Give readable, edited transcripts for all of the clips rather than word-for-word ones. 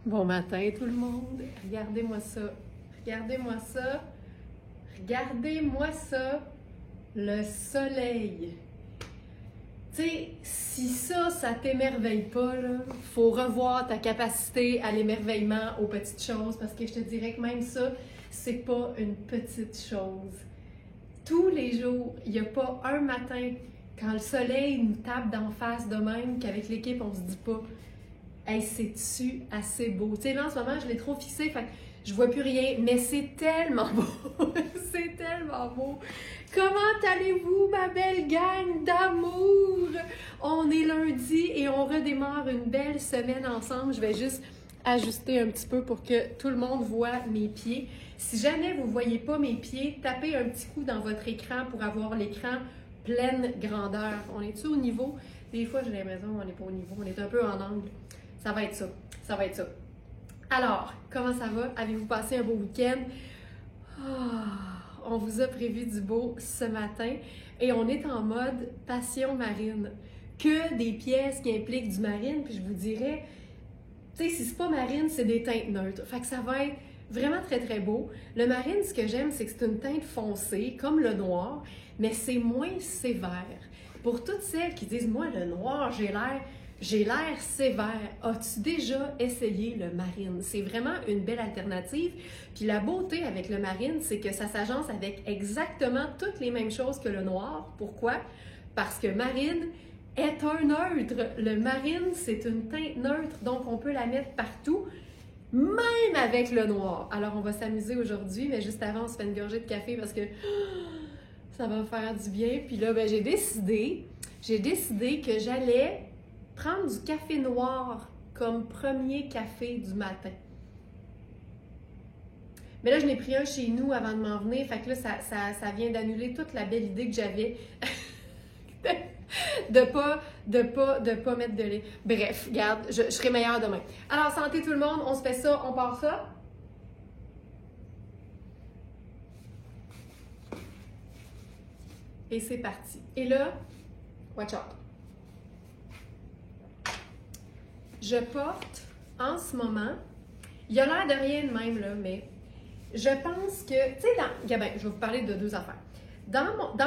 Bon matin tout le monde, regardez-moi ça, regardez-moi ça, regardez-moi ça, le soleil. Tu sais, si ça t'émerveille pas, là, faut revoir ta capacité à l'émerveillement aux petites choses parce que je te dirais que même ça, c'est pas une petite chose. Tous les jours, il n'y a pas un matin quand le soleil nous tape d'en face de même qu'avec l'équipe on se dit pas hey, c'est-tu assez beau? Tu sais, là, en ce moment, je l'ai trop fixé, fait que je vois plus rien, mais c'est tellement beau! C'est tellement beau! Comment allez-vous, ma belle gang d'amour? On est lundi et on redémarre une belle semaine ensemble. Je vais juste ajuster un petit peu pour que tout le monde voit mes pieds. Si jamais vous ne voyez pas mes pieds, tapez un petit coup dans votre écran pour avoir l'écran pleine grandeur. On est-tu au niveau? Des fois, j'ai l'impression qu'on n'est pas au niveau. On est un peu en angle. Ça va être ça. Ça va être ça. Alors, comment ça va? Avez-vous passé un beau week-end? On vous a prévu du beau ce matin et on est en mode passion marine. Que des pièces qui impliquent du marine, puis je vous dirais, tu sais, si c'est pas marine, c'est des teintes neutres. Fait que ça va être vraiment très très beau. Le marine, ce que j'aime, c'est que c'est une teinte foncée, comme le noir, mais c'est moins sévère. Pour toutes celles qui disent, moi, le noir, j'ai l'air sévère. As-tu déjà essayé le marine? C'est vraiment une belle alternative. Puis la beauté avec le marine, c'est que ça s'agence avec exactement toutes les mêmes choses que le noir. Pourquoi? Parce que marine est un neutre. Le marine, c'est une teinte neutre, donc on peut la mettre partout, même avec le noir. Alors on va s'amuser aujourd'hui, mais juste avant, on se fait une gorgée de café parce que ça va faire du bien. Puis là, ben, j'ai décidé que j'allais prendre du café noir comme premier café du matin. Mais là, je n'ai pris un chez nous avant de m'en venir. Fait que là, ça vient d'annuler toute la belle idée que j'avais de pas mettre de lait. Bref, regarde, je serai meilleure demain. Alors, santé tout le monde, on se fait ça, on part ça. Et c'est parti. Et là, watch out. Je porte en ce moment, il a l'air de rien de même, là, mais je pense que, tu sais, ben, je vais vous parler de deux affaires. Dans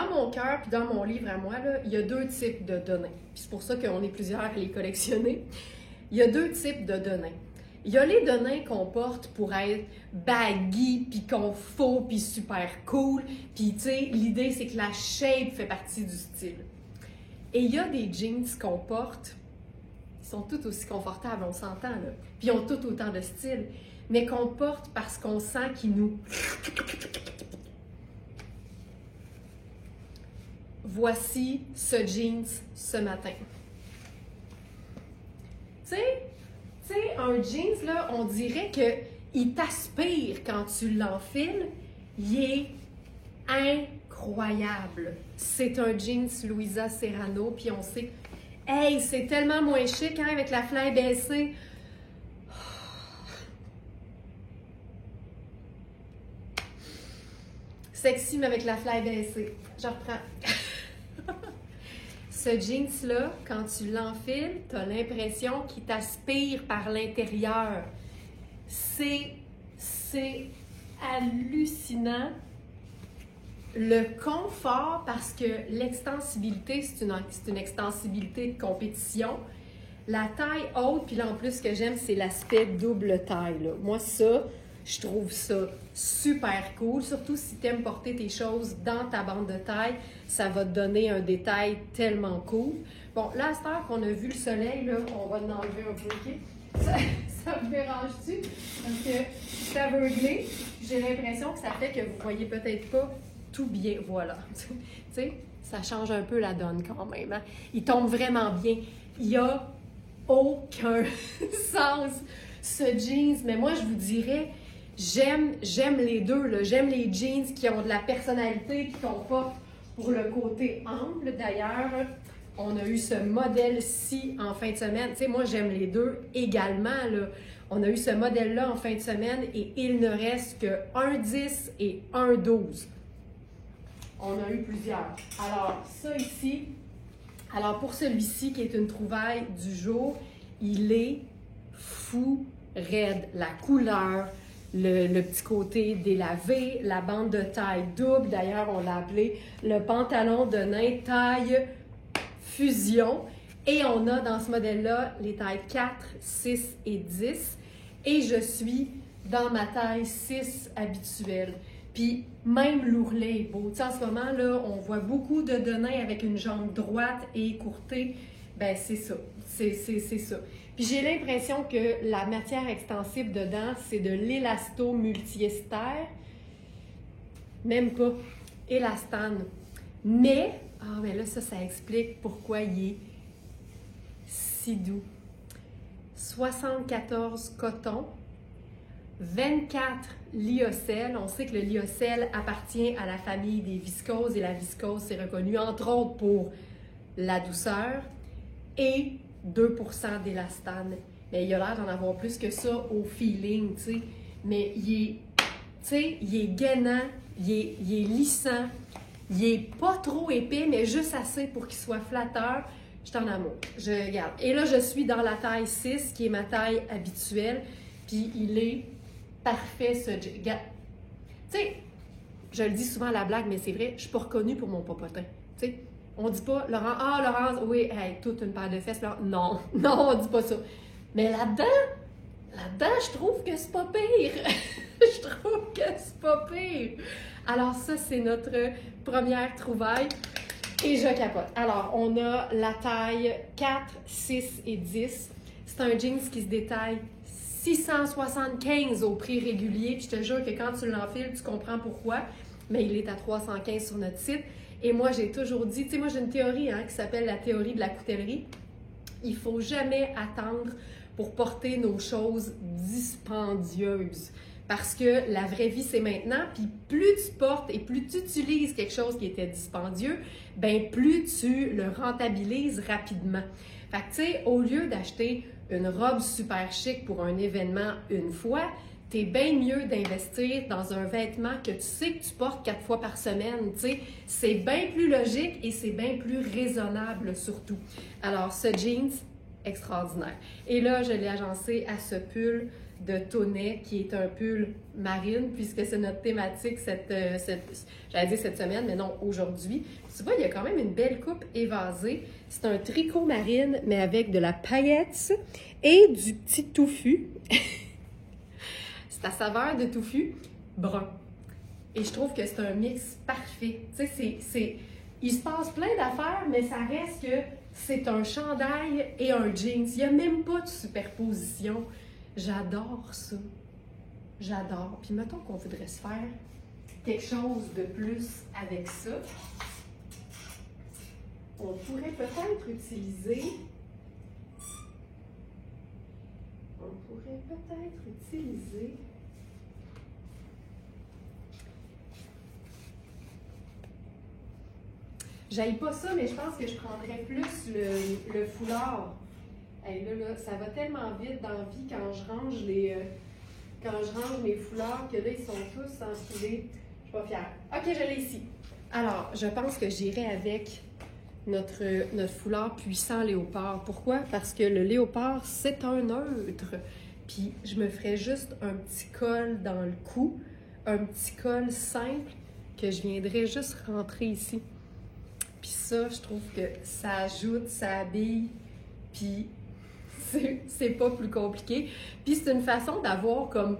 mon cœur puis dans mon livre à moi, là, il y a deux types de données. Puis c'est pour ça qu'on est plusieurs à les collectionner. Il y a deux types de données. Il y a les données qu'on porte pour être baggy, puis confort, puis super cool. Puis, tu sais, l'idée, c'est que la shape fait partie du style. Et il y a des jeans qu'on porte, ils sont tout aussi confortables, on s'entend, là. Puis ils ont tout autant de style, mais qu'on porte parce qu'on sent qu'ils nous... Voici ce jeans ce matin. Tu sais, un jeans, là, on dirait qu'il t'aspire quand tu l'enfiles. Il est incroyable. C'est un jeans Louisa Serrano, puis on sait... Hey, c'est tellement moins chic, hein, avec la fly baissée. Sexy, mais avec la fly baissée. Je reprends. Ce jeans-là, quand tu l'enfiles, tu as l'impression qu'il t'aspire par l'intérieur. C'est hallucinant. Le confort, parce que l'extensibilité, c'est une extensibilité de compétition. La taille haute, puis là, en plus, ce que j'aime, c'est l'aspect double taille, là. Moi, ça, je trouve ça super cool, surtout si tu aimes porter tes choses dans ta bande de taille, ça va te donner un détail tellement cool. Bon, là, à cette heure qu'on a vu le soleil, là, on va l'enlever un peu, OK? Ça me dérange-tu? Parce que c'est aveuglé, j'ai l'impression que ça fait que vous voyez peut-être pas tout bien. Voilà. Tu sais, ça change un peu la donne quand même, hein? Il tombe vraiment bien. Il n'y a aucun sens, ce jeans. Mais moi, je vous dirais... J'aime les deux, là. J'aime les jeans qui ont de la personnalité, qui comportent pour le côté ample. D'ailleurs, on a eu ce modèle-ci en fin de semaine. Tu sais, moi, j'aime les deux également, là. On a eu ce modèle-là en fin de semaine et il ne reste que un 10 et un 12. On a eu plusieurs. Alors, ça ici, alors pour celui-ci qui est une trouvaille du jour, il est fou raide, la couleur, le petit côté délavé, la bande de taille double, d'ailleurs on l'a appelé le pantalon de nain taille fusion. Et on a dans ce modèle-là les tailles 4, 6 et 10. Et je suis dans ma taille 6 habituelle. Puis même l'ourlet est beau. Tu sais, en ce moment, là, on voit beaucoup de nains avec une jambe droite et écourtée. Ben c'est ça. C'est ça. Puis j'ai l'impression que la matière extensible dedans, c'est de l'élasto multiester. Même pas. Élastane. Mais, mais là, ça explique pourquoi il est si doux. 74 coton, 24 lyocell. On sait que le lyocell appartient à la famille des viscoses et la viscose, c'est reconnu entre autres pour la douceur et 2% d'élastane. Mais il a l'air d'en avoir plus que ça au feeling, tu sais. Mais il est gainant, il est lissant, il est pas trop épais, mais juste assez pour qu'il soit flatteur. Je suis en amour. Je regarde. Et là, je suis dans la taille 6, qui est ma taille habituelle. Puis il est parfait, ce jean. Tu sais, je le dis souvent à la blague, mais c'est vrai, je suis pas reconnue pour mon popotin. Tu sais, on dit pas, Laurence, oui, hey, toute une paire de fesses. Là. Non, on dit pas ça. Mais là-dedans, je trouve que c'est pas pire. Je trouve que c'est pas pire. Alors ça, c'est notre première trouvaille. Et je capote. Alors, on a la taille 4, 6 et 10. C'est un jeans qui se détaille 675 au prix régulier. Puis je te jure que quand tu l'enfiles, tu comprends pourquoi. Mais il est à 315 sur notre site. Et moi, j'ai toujours dit, tu sais, moi j'ai une théorie qui s'appelle la théorie de la coutellerie. Il ne faut jamais attendre pour porter nos choses dispendieuses. Parce que la vraie vie, c'est maintenant. Puis plus tu portes et plus tu utilises quelque chose qui était dispendieux, ben plus tu le rentabilises rapidement. Fait que, tu sais, au lieu d'acheter une robe super chic pour un événement une fois, t'es bien mieux d'investir dans un vêtement que tu sais que tu portes 4 fois par semaine, tu sais. C'est bien plus logique et c'est bien plus raisonnable surtout. Alors, ce jeans, extraordinaire. Et là, je l'ai agencé à ce pull de Tonnet, qui est un pull marine, puisque c'est notre thématique j'allais dire cette semaine, mais non, aujourd'hui. Tu vois, il y a quand même une belle coupe évasée. C'est un tricot marine, mais avec de la paillette et du petit touffu. C'est à saveur de touffu brun. Et je trouve que c'est un mix parfait. Tu sais, il se passe plein d'affaires, mais ça reste que c'est un chandail et un jeans. Il n'y a même pas de superposition. J'adore ça. J'adore. Puis mettons qu'on voudrait se faire quelque chose de plus avec ça. On pourrait peut-être utiliser... J'aille pas ça, mais je pense que je prendrais plus le foulard. Hey, là, ça va tellement vite dans la vie quand je range mes foulards que là, ils sont tous enfilés. Je suis pas fière. OK, je l'ai ici. Alors, je pense que j'irai avec notre foulard puissant léopard. Pourquoi? Parce que le léopard, c'est un neutre. Puis, je me ferais juste un petit col dans le cou, un petit col simple que je viendrais juste rentrer ici. Puis ça, je trouve que ça ajoute, ça habille, puis c'est pas plus compliqué. Puis c'est une façon d'avoir comme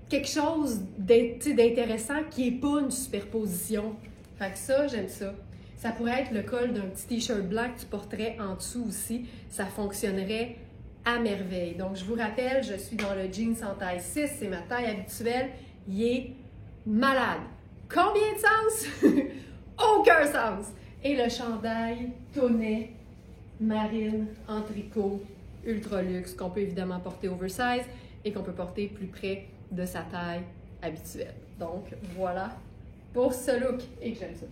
quelque chose d'intéressant qui est pas une superposition. Fait que ça, j'aime ça. Ça pourrait être le col d'un petit t-shirt blanc que tu porterais en dessous aussi. Ça fonctionnerait à merveille. Donc, je vous rappelle, je suis dans le jeans en taille 6, c'est ma taille habituelle. Il est malade. Combien de sens? Aucun sens! Et le chandail Tonnet marine en tricot ultra luxe qu'on peut évidemment porter oversize et qu'on peut porter plus près de sa taille habituelle. Donc voilà pour ce look et que j'aime ça.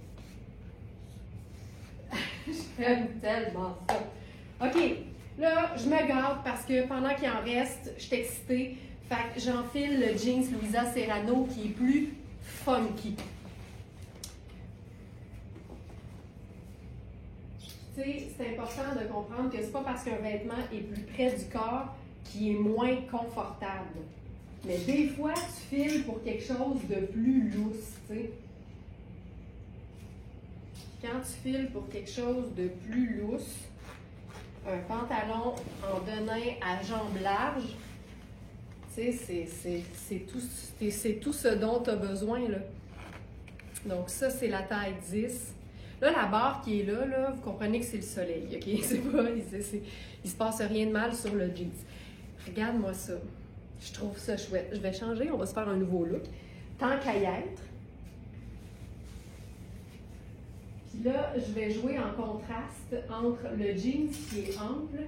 J'aime tellement ça. OK, là je me garde parce que pendant qu'il en reste, je suis excitée. Fait que j'enfile le jeans Louisa Serrano qui est plus funky. C'est important de comprendre que c'est pas parce qu'un vêtement est plus près du corps qui est moins confortable. Mais des fois, tu files pour quelque chose de plus lousse, tu sais. Quand tu files pour quelque chose de plus lousse, un pantalon en denim à jambes larges, tu sais, c'est tout ce dont tu as besoin, là. Donc ça, c'est la taille 10. Là, la barre qui est là, vous comprenez que c'est le soleil, OK? C'est pas, il se passe rien de mal sur le jeans. Regarde-moi ça. Je trouve ça chouette. Je vais changer, on va se faire un nouveau look. Tant qu'à y être. Puis là, je vais jouer en contraste entre le jeans qui est ample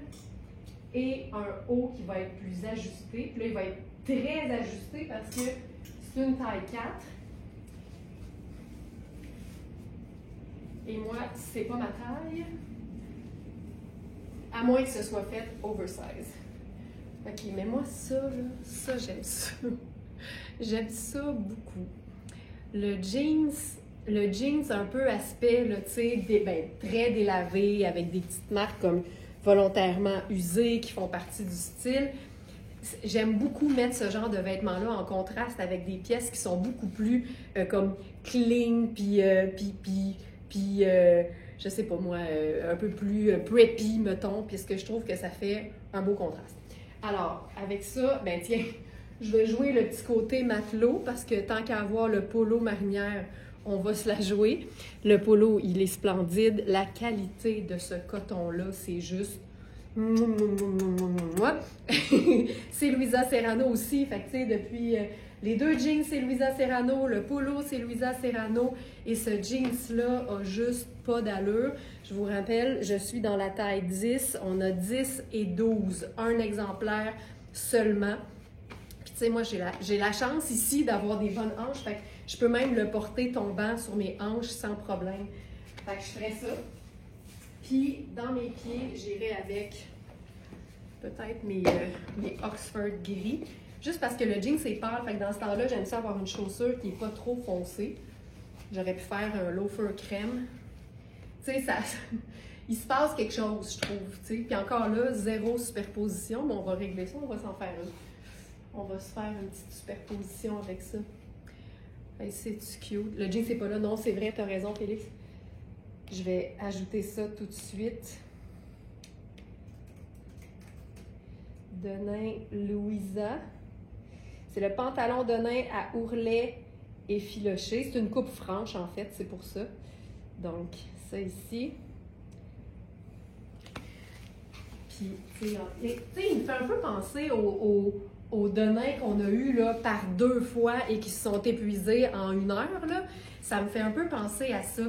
et un haut qui va être plus ajusté. Puis là, il va être très ajusté parce que c'est une taille 4. Et moi, c'est pas ma taille, à moins que ce soit fait oversize. OK, mais moi, ça, là, ça, j'aime ça. J'aime ça beaucoup. Le jeans un peu aspect, là, tu sais, très délavé, avec des petites marques comme volontairement usées, qui font partie du style. J'aime beaucoup mettre ce genre de vêtements-là en contraste avec des pièces qui sont beaucoup plus comme clean, puis je sais pas moi, un peu plus preppy, mettons, puisque je trouve que ça fait un beau contraste. Alors, avec ça, ben tiens, je vais jouer le petit côté matelot, parce que tant qu'à avoir le polo marinière, on va se la jouer. Le polo, il est splendide. La qualité de ce coton-là, c'est juste... C'est Louisa Serrano aussi, fait que tu sais, depuis... les deux jeans, c'est Louisa Serrano. Le polo, c'est Louisa Serrano. Et ce jeans-là a juste pas d'allure. Je vous rappelle, je suis dans la taille 10. On a 10 et 12. Un exemplaire seulement. Puis tu sais, moi, j'ai la chance ici d'avoir des bonnes hanches. Fait que je peux même le porter tombant sur mes hanches sans problème. Fait que je ferais ça. Puis, dans mes pieds, j'irai avec peut-être mes Oxford gris. Juste parce que le jean, c'est pâle. Fait que dans ce temps-là, j'aime ça avoir une chaussure qui n'est pas trop foncée. J'aurais pu faire un loafer crème. Tu sais, il se passe quelque chose, je trouve. Tu sais. Puis encore là, zéro superposition. Mais on va régler ça, on va s'en faire une. On va se faire une petite superposition avec ça. Hey, c'est-tu cute? Le jean, c'est pas là. Non, c'est vrai, t'as raison, Félix. Je vais ajouter ça tout de suite. Denim Louisa. C'est le pantalon denim à ourlet et filoché. C'est une coupe franche, en fait, c'est pour ça. Donc, ça ici. Puis, tu sais, il me fait un peu penser aux denim qu'on a eu là, par 2 fois et qui se sont épuisés en 1 heure. Là. Ça me fait un peu penser à ça.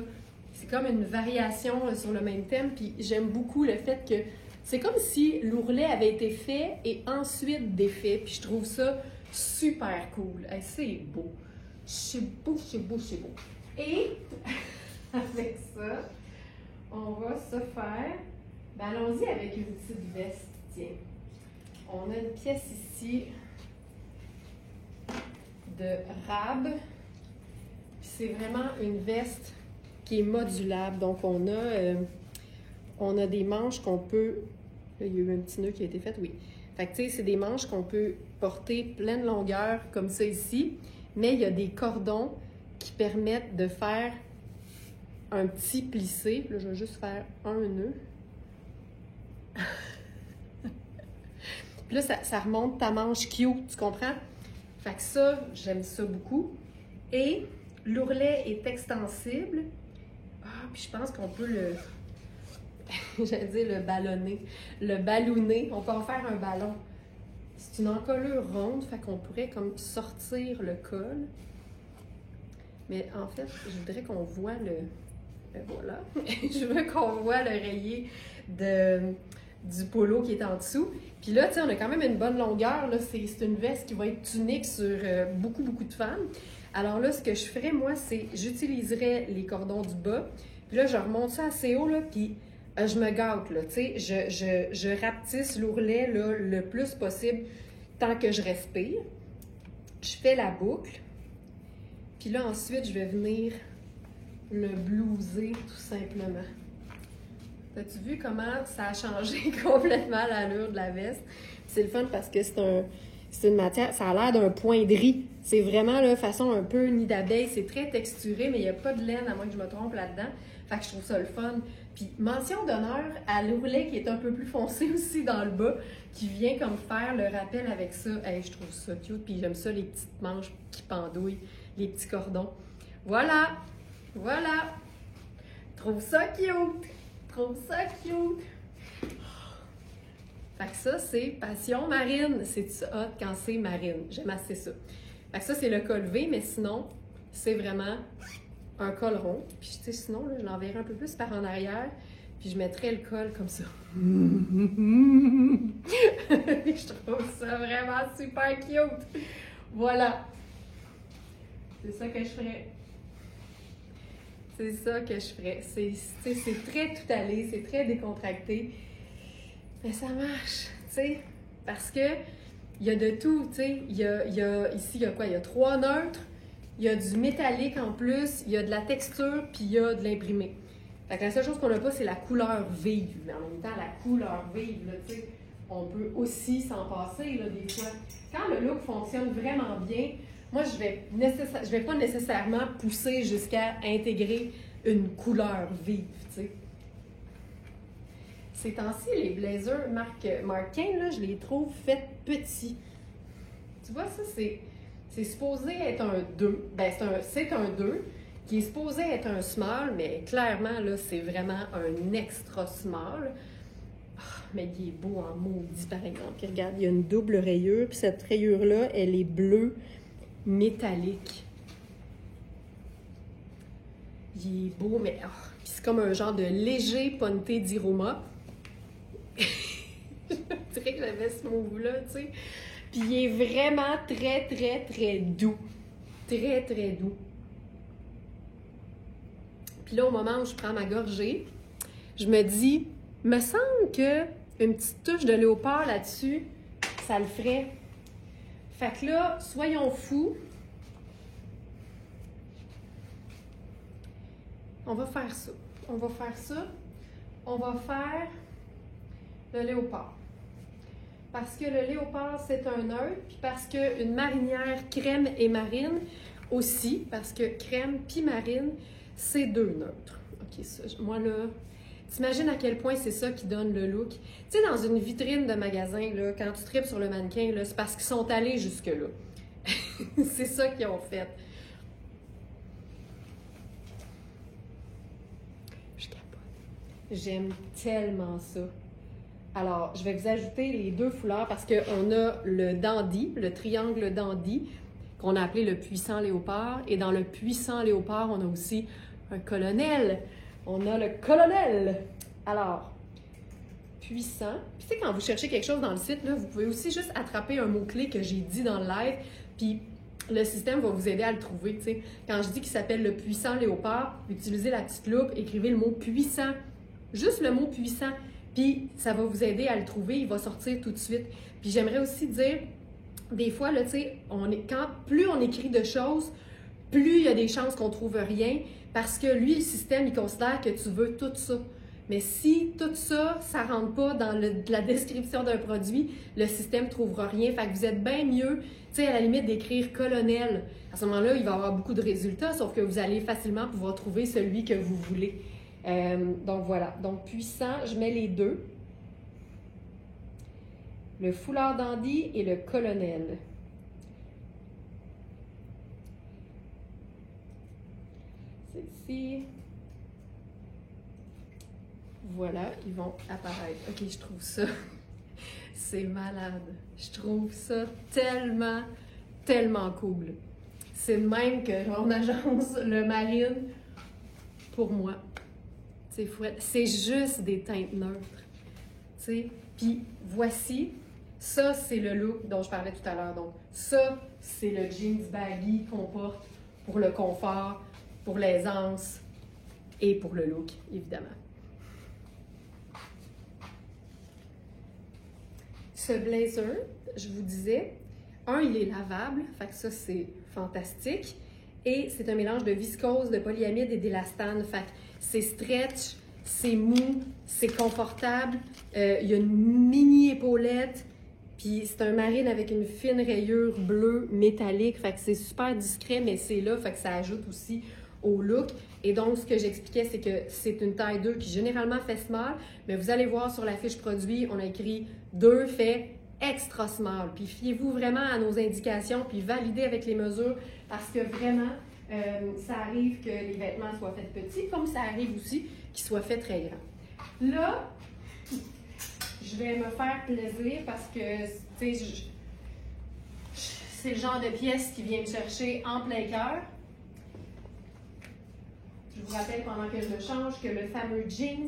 C'est comme une variation là, sur le même thème. Puis, j'aime beaucoup le fait que c'est comme si l'ourlet avait été fait et ensuite défait. Puis, je trouve ça super cool. Hey, c'est beau. C'est beau, c'est beau, c'est beau. Et avec ça, on va se faire... Ben, allons-y avec une petite veste. Tiens. On a une pièce ici de rab. Puis c'est vraiment une veste qui est modulable. Donc, on a des manches qu'on peut... Là, il y a eu un petit nœud qui a été fait, oui. Fait que, tu sais, c'est des manches qu'on peut porter pleine longueur comme ça ici, mais il y a des cordons qui permettent de faire un petit plissé. Là, je vais juste faire un nœud. Puis là, ça remonte ta manche cute, tu comprends? Fait que ça, j'aime ça beaucoup. Et l'ourlet est extensible. Ah, puis je pense qu'on peut le... J'allais dire le ballonner. Le ballonner. On peut en faire un ballon. C'est une encolure ronde, fait qu'on pourrait comme sortir le col. Mais en fait, je voudrais qu'on voit le... voilà. Je veux qu'on voit le rayé du polo qui est en dessous. Puis là, tu sais, on a quand même une bonne longueur. Là, c'est une veste qui va être unique sur beaucoup, beaucoup de femmes. Alors là, ce que je ferais, moi, c'est j'utiliserais les cordons du bas. Puis là, je remonte ça assez haut, là, puis je me gâte, là, tu sais. Je rapetisse l'ourlet, là, le plus possible tant que je respire. Je fais la boucle. Puis là, ensuite, je vais venir le blouser, tout simplement. As-tu vu comment ça a changé complètement l'allure de la veste? c'est le fun parce que c'est une matière, ça a l'air d'un point de riz. C'est vraiment là, façon un peu nid d'abeille. C'est très texturé, mais il n'y a pas de laine, à moins que je me trompe là-dedans. Fait que je trouve ça le fun. Puis, mention d'honneur à l'ourlet qui est un peu plus foncé aussi dans le bas, qui vient comme faire le rappel avec ça. Hey, je trouve ça cute. Puis, j'aime ça, les petites manches qui pendouillent, les petits cordons. Voilà! Voilà! Trouve ça cute! Trouve ça cute! Fait que ça, c'est passion marine. C'est hot quand c'est marine. J'aime assez ça. Fait que ça, c'est le col V, mais sinon, c'est vraiment un col rond. Puis, tu sais, sinon, là, je l'enverrai un peu plus par en arrière. Puis, je mettrai le col comme ça. Je trouve ça vraiment super cute. Voilà. C'est ça que je ferais. C'est ça que je ferais. C'est très tout allé, c'est très décontracté. Mais ça marche, tu sais, parce que il y a de tout, tu sais. Ici, il y a quoi? Il y a 3 neutres, il y a du métallique en plus, il y a de la texture, puis il y a de l'imprimé. Fait que la seule chose qu'on n'a pas, c'est la couleur vive. Mais en même temps, la couleur vive, là, tu sais, on peut aussi s'en passer, là, des fois. Quand le look fonctionne vraiment bien, moi, je vais pas nécessairement pousser jusqu'à intégrer une couleur vive, tu sais. Ces temps-ci, les blazers marque Kane, là, je les trouve faits petits. Tu vois, ça, c'est supposé être un 2. Ben, c'est un 2 qui est supposé être un small, mais clairement, là, c'est vraiment un extra small. Oh, mais il est beau en maudit, par exemple. Puis regarde, il y a une double rayure, puis cette rayure-là, elle est bleue métallique. Il est beau, mais... Oh, puis c'est comme un genre de léger ponté d'Iroma. Je dirais que j'avais ce move-là, tu sais. Puis il est vraiment très, très, très doux. Très, très doux. Puis là, au moment où je prends ma gorgée, je me dis, me semble que une petite touche de léopard là-dessus, ça le ferait. Fait que là, soyons fous. On va faire ça. On va faire ça. On va faire le léopard. Parce que le léopard, c'est un neutre, puis parce qu'une marinière crème et marine aussi, parce que crème puis marine, c'est 2 neutres. OK, ça, moi là, t'imagines à quel point c'est ça qui donne le look. Tu sais, dans une vitrine de magasin, là, quand tu tripes sur le mannequin, là, c'est parce qu'ils sont allés jusque-là. C'est ça qu'ils ont fait. Je capote. J'aime tellement ça. Alors, je vais vous ajouter les 2 foulards parce qu'on a le dandy, le triangle dandy, qu'on a appelé le puissant léopard. Et dans le puissant léopard, on a aussi un colonel. On a le colonel. Alors, puissant. Puis, tu sais, quand vous cherchez quelque chose dans le site, là, vous pouvez aussi juste attraper un mot-clé que j'ai dit dans le live, puis le système va vous aider à le trouver. Tu sais. Quand je dis qu'il s'appelle le puissant léopard, utilisez la petite loupe, écrivez le mot puissant. Juste le mot puissant. Puis, ça va vous aider à le trouver, il va sortir tout de suite. Puis, j'aimerais aussi dire, des fois, là, tu sais, plus on écrit de choses, plus il y a des chances qu'on trouve rien, parce que lui, le système, il considère que tu veux tout ça. Mais si tout ça, ça ne rentre pas dans la description d'un produit, le système ne trouvera rien. Fait que vous êtes bien mieux, tu sais, à la limite, d'écrire colonel. À ce moment-là, il va y avoir beaucoup de résultats, sauf que vous allez facilement pouvoir trouver celui que vous voulez. Donc voilà, donc puissant, je mets les 2. Le foulard dandy et le colonel. Celle-ci. Voilà, ils vont apparaître. Ok, je trouve ça, c'est malade. Je trouve ça tellement, tellement cool. C'est le même que mon agence, le Marine, pour moi. C'est juste des teintes neutres. T'sais. Puis voici, ça c'est le look dont je parlais tout à l'heure. Donc ça, c'est le jeans baggy qu'on porte pour le confort, pour l'aisance et pour le look, évidemment. Ce blazer, je vous disais, il est lavable, fait que ça c'est fantastique. Et c'est un mélange de viscose, de polyamide et d'élastane. Fait que c'est stretch, c'est mou, c'est confortable. Il y a une mini épaulette. Puis c'est un marine avec une fine rayure bleue métallique, fait que c'est super discret, mais c'est là, fait que ça ajoute aussi au look. Et donc, ce que j'expliquais, c'est que c'est une taille 2 qui généralement fait small, mais vous allez voir sur la fiche produit, on a écrit 2 fait extra small. Puis fiez-vous vraiment à nos indications, puis validez avec les mesures, parce que vraiment, ça arrive que les vêtements soient faits petits, comme ça arrive aussi qu'ils soient faits très grands. Là, je vais me faire plaisir parce que, tu sais, c'est le genre de pièce qui vient me chercher en plein cœur. Je vous rappelle pendant que je me change que le fameux jeans,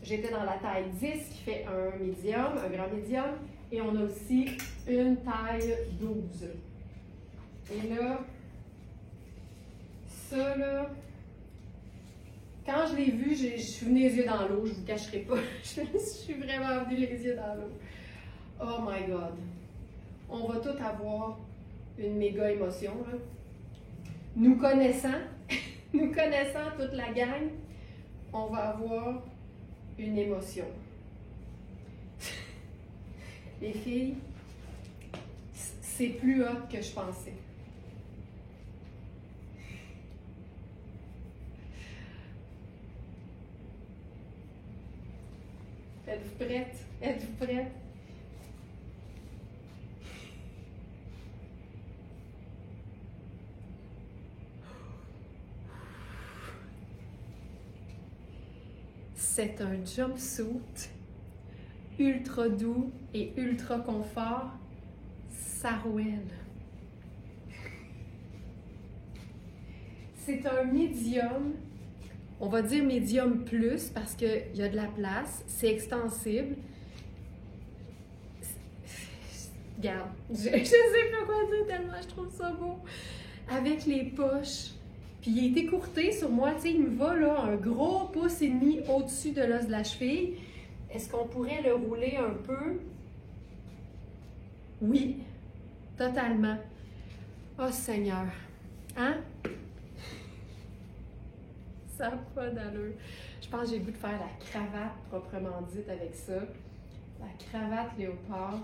j'étais dans la taille 10 qui fait un médium, un grand médium, et on a aussi une taille 12. Et là, ça là, quand je l'ai vu, je suis venue les yeux dans l'eau, je vous cacherai pas. Je suis vraiment venue les yeux dans l'eau. Oh my God! On va tous avoir une méga émotion, là. Nous connaissant toute la gang, on va avoir une émotion. Les filles, c'est plus hot que je pensais. Êtes-vous prête? Êtes-vous prête? C'est un jumpsuit ultra doux et ultra confort, Sarouel. C'est un médium, on va dire médium plus parce qu'il y a de la place, c'est extensible. Regarde, je sais pas quoi dire tellement je trouve ça beau. Avec les poches. Puis il est écourté sur moi, tu sais, il me va là un gros pouce et demi au-dessus de l'os de la cheville. Est-ce qu'on pourrait le rouler un peu? Oui, totalement. Oh Seigneur! Hein? Ça n'a pas d'allure. Je pense que j'ai le goût de faire la cravate proprement dite avec ça. La cravate léopard.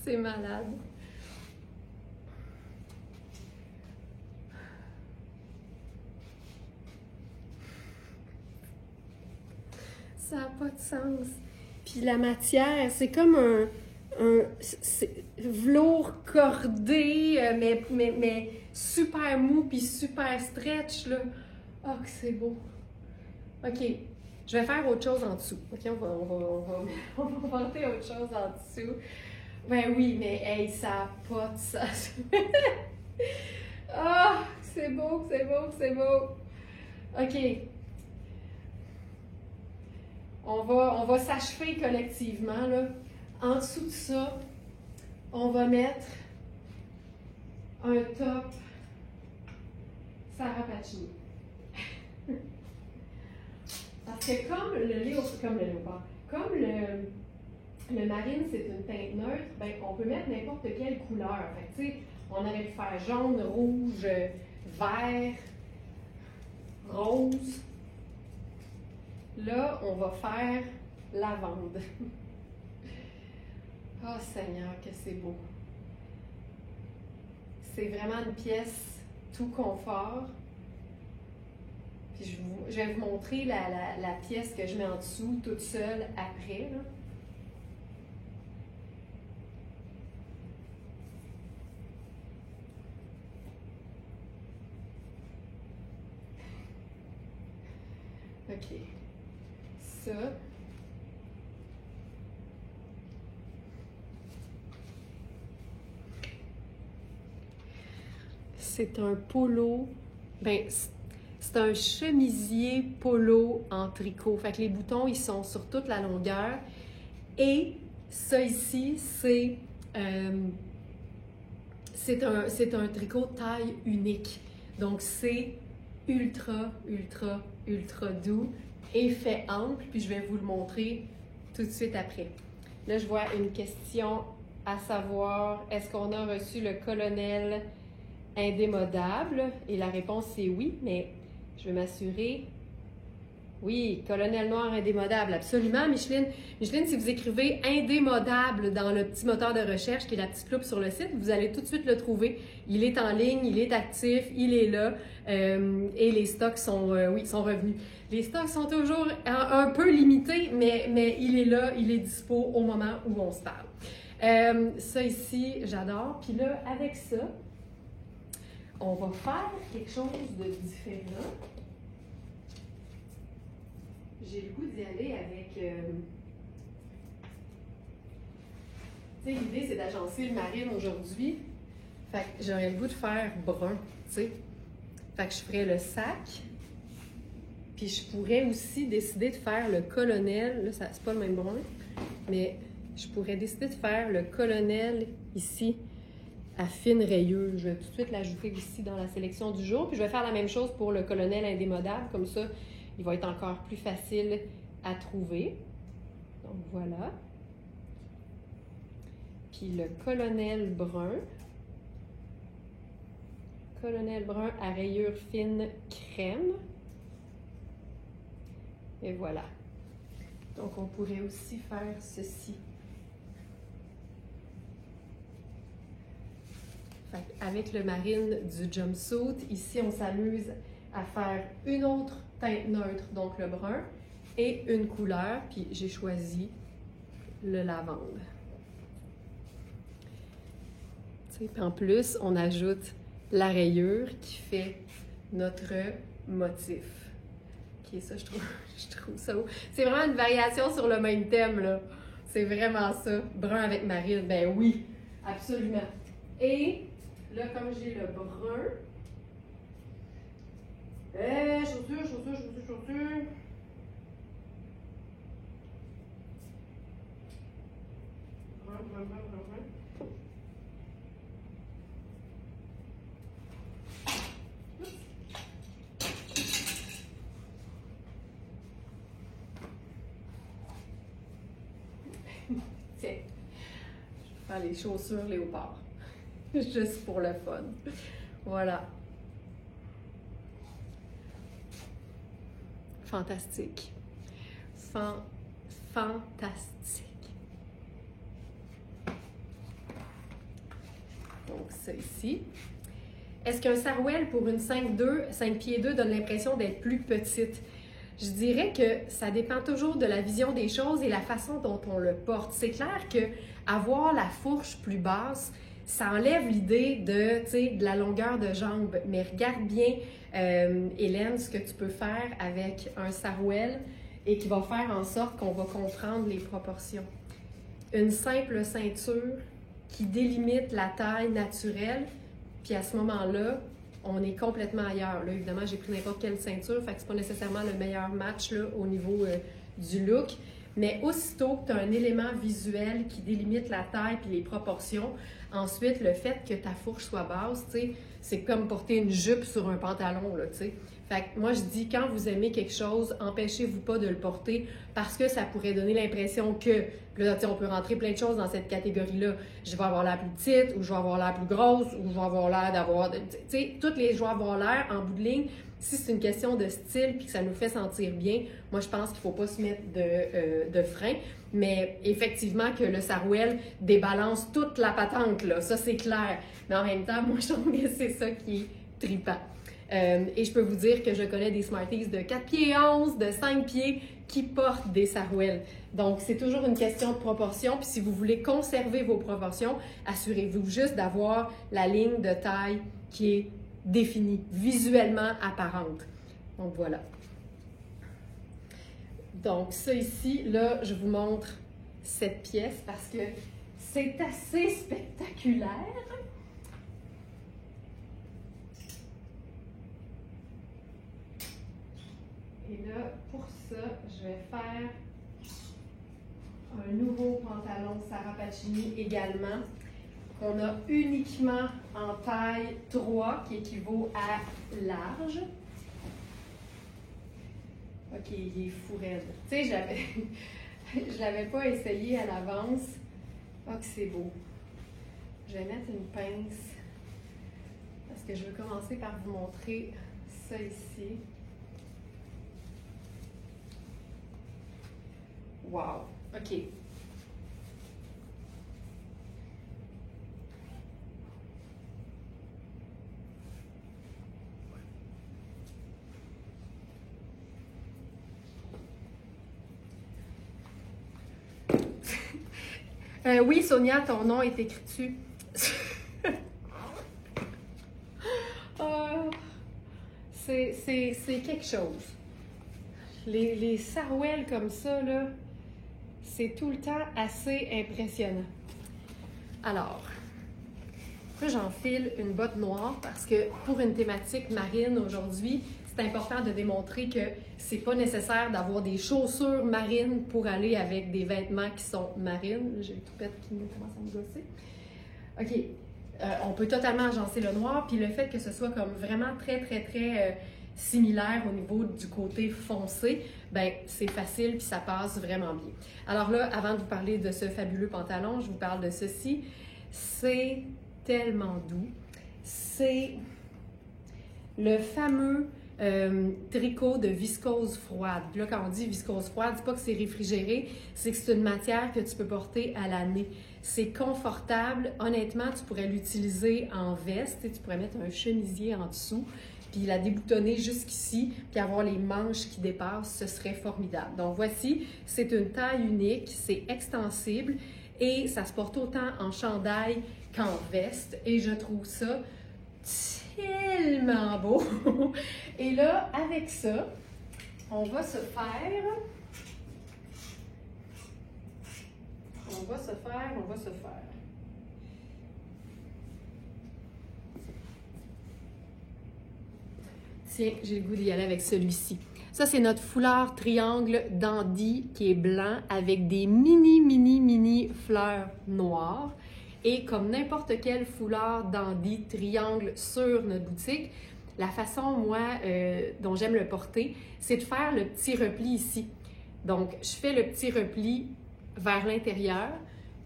C'est malade. Ça n'a pas de sens. Puis la matière, c'est comme un velours cordé, mais super mou puis super stretch, là. Oh, que c'est beau. OK, je vais faire autre chose en dessous. OK, on va monter autre chose en dessous. Ben oui, mais hey, ça n'a pas de sens. Ah, c'est beau, c'est beau, c'est beau. OK. On va s'achever collectivement, là. En dessous de ça, on va mettre un top Sarah Pacini. Parce que comme le marine, c'est une teinte neutre, ben, on peut mettre n'importe quelle couleur. Fait que, tu sais, on aurait pu faire jaune, rouge, vert, rose. Là, on va faire lavande. Oh Seigneur, que c'est beau. C'est vraiment une pièce tout confort. Puis je vais vous montrer la pièce que je mets en dessous toute seule après, là. OK. Ça. C'est un polo. Ben, c'est un chemisier polo en tricot. Fait que les boutons, ils sont sur toute la longueur. Et ça ici, c'est un tricot taille unique. Donc, c'est ultra, ultra, ultra doux. Effet ample, puis je vais vous le montrer tout de suite après. Là, je vois une question à savoir, est-ce qu'on a reçu le colonel indémodable? Et la réponse, c'est oui, mais je vais m'assurer. Oui, colonel noir indémodable, absolument, Micheline. Micheline, si vous écrivez indémodable dans le petit moteur de recherche qui est la petite loupe sur le site, vous allez tout de suite le trouver. Il est en ligne, il est actif, il est là et les stocks sont, sont revenus. Les stocks sont toujours un peu limités, mais il est là, il est dispo au moment où on se parle. Ça ici, j'adore. Puis là, avec ça, on va faire quelque chose de différent. J'ai le goût d'y aller avec... Tu sais, l'idée, c'est d'agencer le marine aujourd'hui. Fait que j'aurais le goût de faire brun, tu sais. Fait que je ferais le sac. Puis je pourrais aussi décider de faire le colonel. Là, c'est pas le même brun. Mais je pourrais décider de faire le colonel ici à fine rayure. Je vais tout de suite l'ajouter ici dans la sélection du jour. Puis je vais faire la même chose pour le colonel indémodable. Comme ça, il va être encore plus facile à trouver. Donc voilà. Puis le colonel brun. Colonel brun à rayure fine crème. Et voilà. Donc on pourrait aussi faire ceci. Avec le marine du jumpsuit, ici on s'amuse à faire une autre teinte neutre, donc le brun, et une couleur, puis j'ai choisi le lavande. Puis en plus, on ajoute la rayure qui fait notre motif. Ok, ça, je trouve ça beau. C'est vraiment une variation sur le même thème, là. C'est vraiment ça. Brun avec marine, ben oui, absolument. Et là, comme j'ai le brun, chaussures. Brun. Tiens, je vais faire les chaussures léopard. Juste pour le fun. Voilà. Fantastique. Fantastique. Donc, ça ici. Est-ce qu'un sarouel pour une 5'2", 5 pieds 2 donne l'impression d'être plus petite? Je dirais que ça dépend toujours de la vision des choses et la façon dont on le porte. C'est clair que avoir la fourche plus basse, ça enlève l'idée de la longueur de jambe. Mais regarde bien, Hélène, ce que tu peux faire avec un sarouel et qui va faire en sorte qu'on va comprendre les proportions. Une simple ceinture qui délimite la taille naturelle, puis à ce moment-là, on est complètement ailleurs. Là, évidemment, j'ai pris n'importe quelle ceinture, fait que c'est pas nécessairement le meilleur match là, au niveau du look. Mais aussitôt que tu as un élément visuel qui délimite la taille puis les proportions, ensuite, le fait que ta fourche soit basse, c'est comme porter une jupe sur un pantalon, là, tu sais. Fait que moi, je dis, quand vous aimez quelque chose, empêchez-vous pas de le porter parce que ça pourrait donner l'impression que, là, on peut rentrer plein de choses dans cette catégorie-là. Je vais avoir l'air plus petite, ou je vais avoir l'air plus grosse, ou je vais avoir l'air d'avoir... Tu sais, toutes les je vais avoir l'air, en bout de ligne, si c'est une question de style puis que ça nous fait sentir bien, moi, je pense qu'il ne faut pas se mettre de frein. Mais effectivement, que le sarouel débalance toute la patente, là, ça, c'est clair. Mais en même temps, moi, je trouve que c'est ça qui est trippant. Et je peux vous dire que je connais des Smarties de 4 pieds 11, de 5 pieds qui portent des sarouels. Donc, c'est toujours une question de proportion. Puis si vous voulez conserver vos proportions, assurez-vous juste d'avoir la ligne de taille qui est définie, visuellement apparente. Donc, voilà. Donc, ça ici, là, je vous montre cette pièce parce que c'est assez spectaculaire. Et là, pour ça, je vais faire un nouveau pantalon Sarah Pacini également, qu'on a uniquement en taille 3, qui équivaut à large. OK, il est fou raide. Tu sais, je l'avais pas essayé à l'avance. Oh, que c'est beau. Je vais mettre une pince parce que je veux commencer par vous montrer ça ici. Wow! OK. Oui, Sonia, ton nom est écrit dessus. C'est quelque chose. Les sarouels comme ça, là, c'est tout le temps assez impressionnant. Alors, là, j'enfile une botte noire parce que pour une thématique marine aujourd'hui, c'est important de démontrer que c'est pas nécessaire d'avoir des chaussures marines pour aller avec des vêtements qui sont marines. J'ai le toupette qui commence à me gosser. OK. On peut totalement agencer le noir, puis le fait que ce soit comme vraiment très similaire au niveau du côté foncé, ben c'est facile puis ça passe vraiment bien. Alors là, avant de vous parler de ce fabuleux pantalon, je vous parle de ceci. C'est tellement doux. C'est le fameux tricot de viscose froide. Puis là, quand on dit viscose froide, c'est pas que c'est réfrigéré, c'est que c'est une matière que tu peux porter à l'année. C'est confortable. Honnêtement, tu pourrais l'utiliser en veste. Tu pourrais mettre un chemisier en dessous, puis la déboutonner jusqu'ici, puis avoir les manches qui dépassent. Ce serait formidable. Donc voici, c'est une taille unique, c'est extensible et ça se porte autant en chandail qu'en veste. Et je trouve ça tellement beau! Et là, avec ça, on va se faire... Tiens, j'ai le goût d'y aller avec celui-ci. Ça, c'est notre foulard triangle dandy qui est blanc avec des mini fleurs noires. Et comme n'importe quel foulard dandy triangle sur notre boutique, la façon, moi, dont j'aime le porter, c'est de faire le petit repli ici. Donc, je fais le petit repli vers l'intérieur.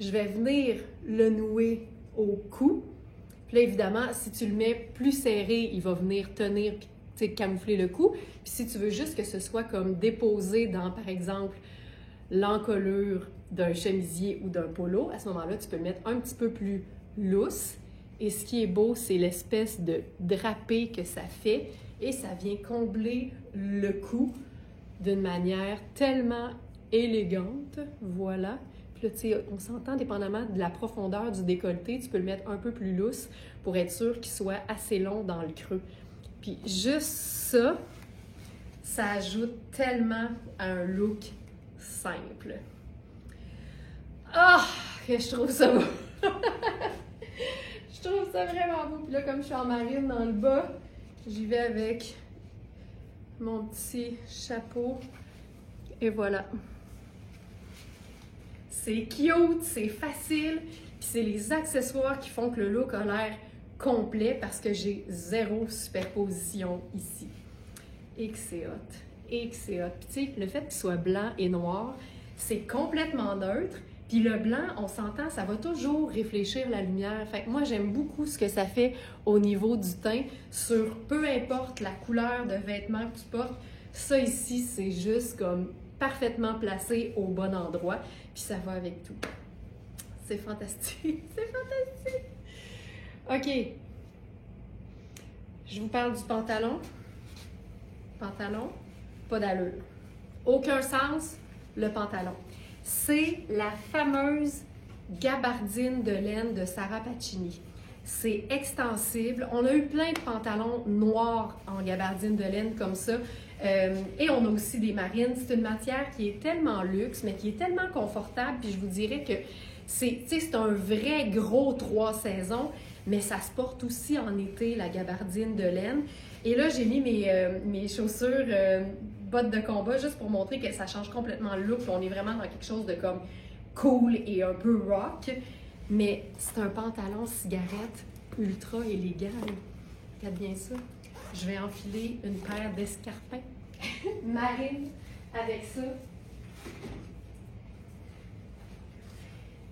Je vais venir le nouer au cou. Puis là, évidemment, si tu le mets plus serré, il va venir tenir puis camoufler le cou. Puis si tu veux juste que ce soit comme déposé dans, par exemple, l'encolure d'un chemisier ou d'un polo, à ce moment-là, tu peux le mettre un petit peu plus lousse. Et ce qui est beau, c'est l'espèce de drapé que ça fait. Et ça vient combler le cou d'une manière tellement élégante. Voilà. Puis là, tu sais, on s'entend dépendamment de la profondeur du décolleté, tu peux le mettre un peu plus lousse pour être sûr qu'il soit assez long dans le creux. Puis juste ça, ça ajoute tellement à un look simple. Ah! Que je trouve ça beau! Je trouve ça vraiment beau. Puis là, comme je suis en marine dans le bas, j'y vais avec mon petit chapeau. Et voilà. C'est cute, c'est facile, puis c'est les accessoires qui font que le look a l'air complet parce que j'ai zéro superposition ici. Et que c'est hot. Et que c'est hot. Puis tu sais, le fait qu'il soit blanc et noir, c'est complètement neutre. Puis le blanc, on s'entend, ça va toujours réfléchir la lumière. Fait que moi, j'aime beaucoup ce que ça fait au niveau du teint sur peu importe la couleur de vêtements que tu portes. Ça ici, c'est juste comme parfaitement placé au bon endroit. Puis ça va avec tout. C'est fantastique. C'est fantastique. OK. Je vous parle du pantalon. Pantalon, pas d'allure. Aucun sens, le pantalon. C'est la fameuse gabardine de laine de Sarah Pacini. C'est extensible. On a eu plein de pantalons noirs en gabardine de laine comme ça. Et on a aussi des marines. C'est une matière qui est tellement luxe, mais qui est tellement confortable. Puis je vous dirais que c'est un vrai gros 3 saisons, mais ça se porte aussi en été, la gabardine de laine. Et là, j'ai mis mes chaussures bottes de combat juste pour montrer que ça change complètement le look. On est vraiment dans quelque chose de comme cool et un peu rock. Mais c'est un pantalon cigarette ultra élégant. Regarde bien ça. Je vais enfiler une paire d'escarpins marines avec ça.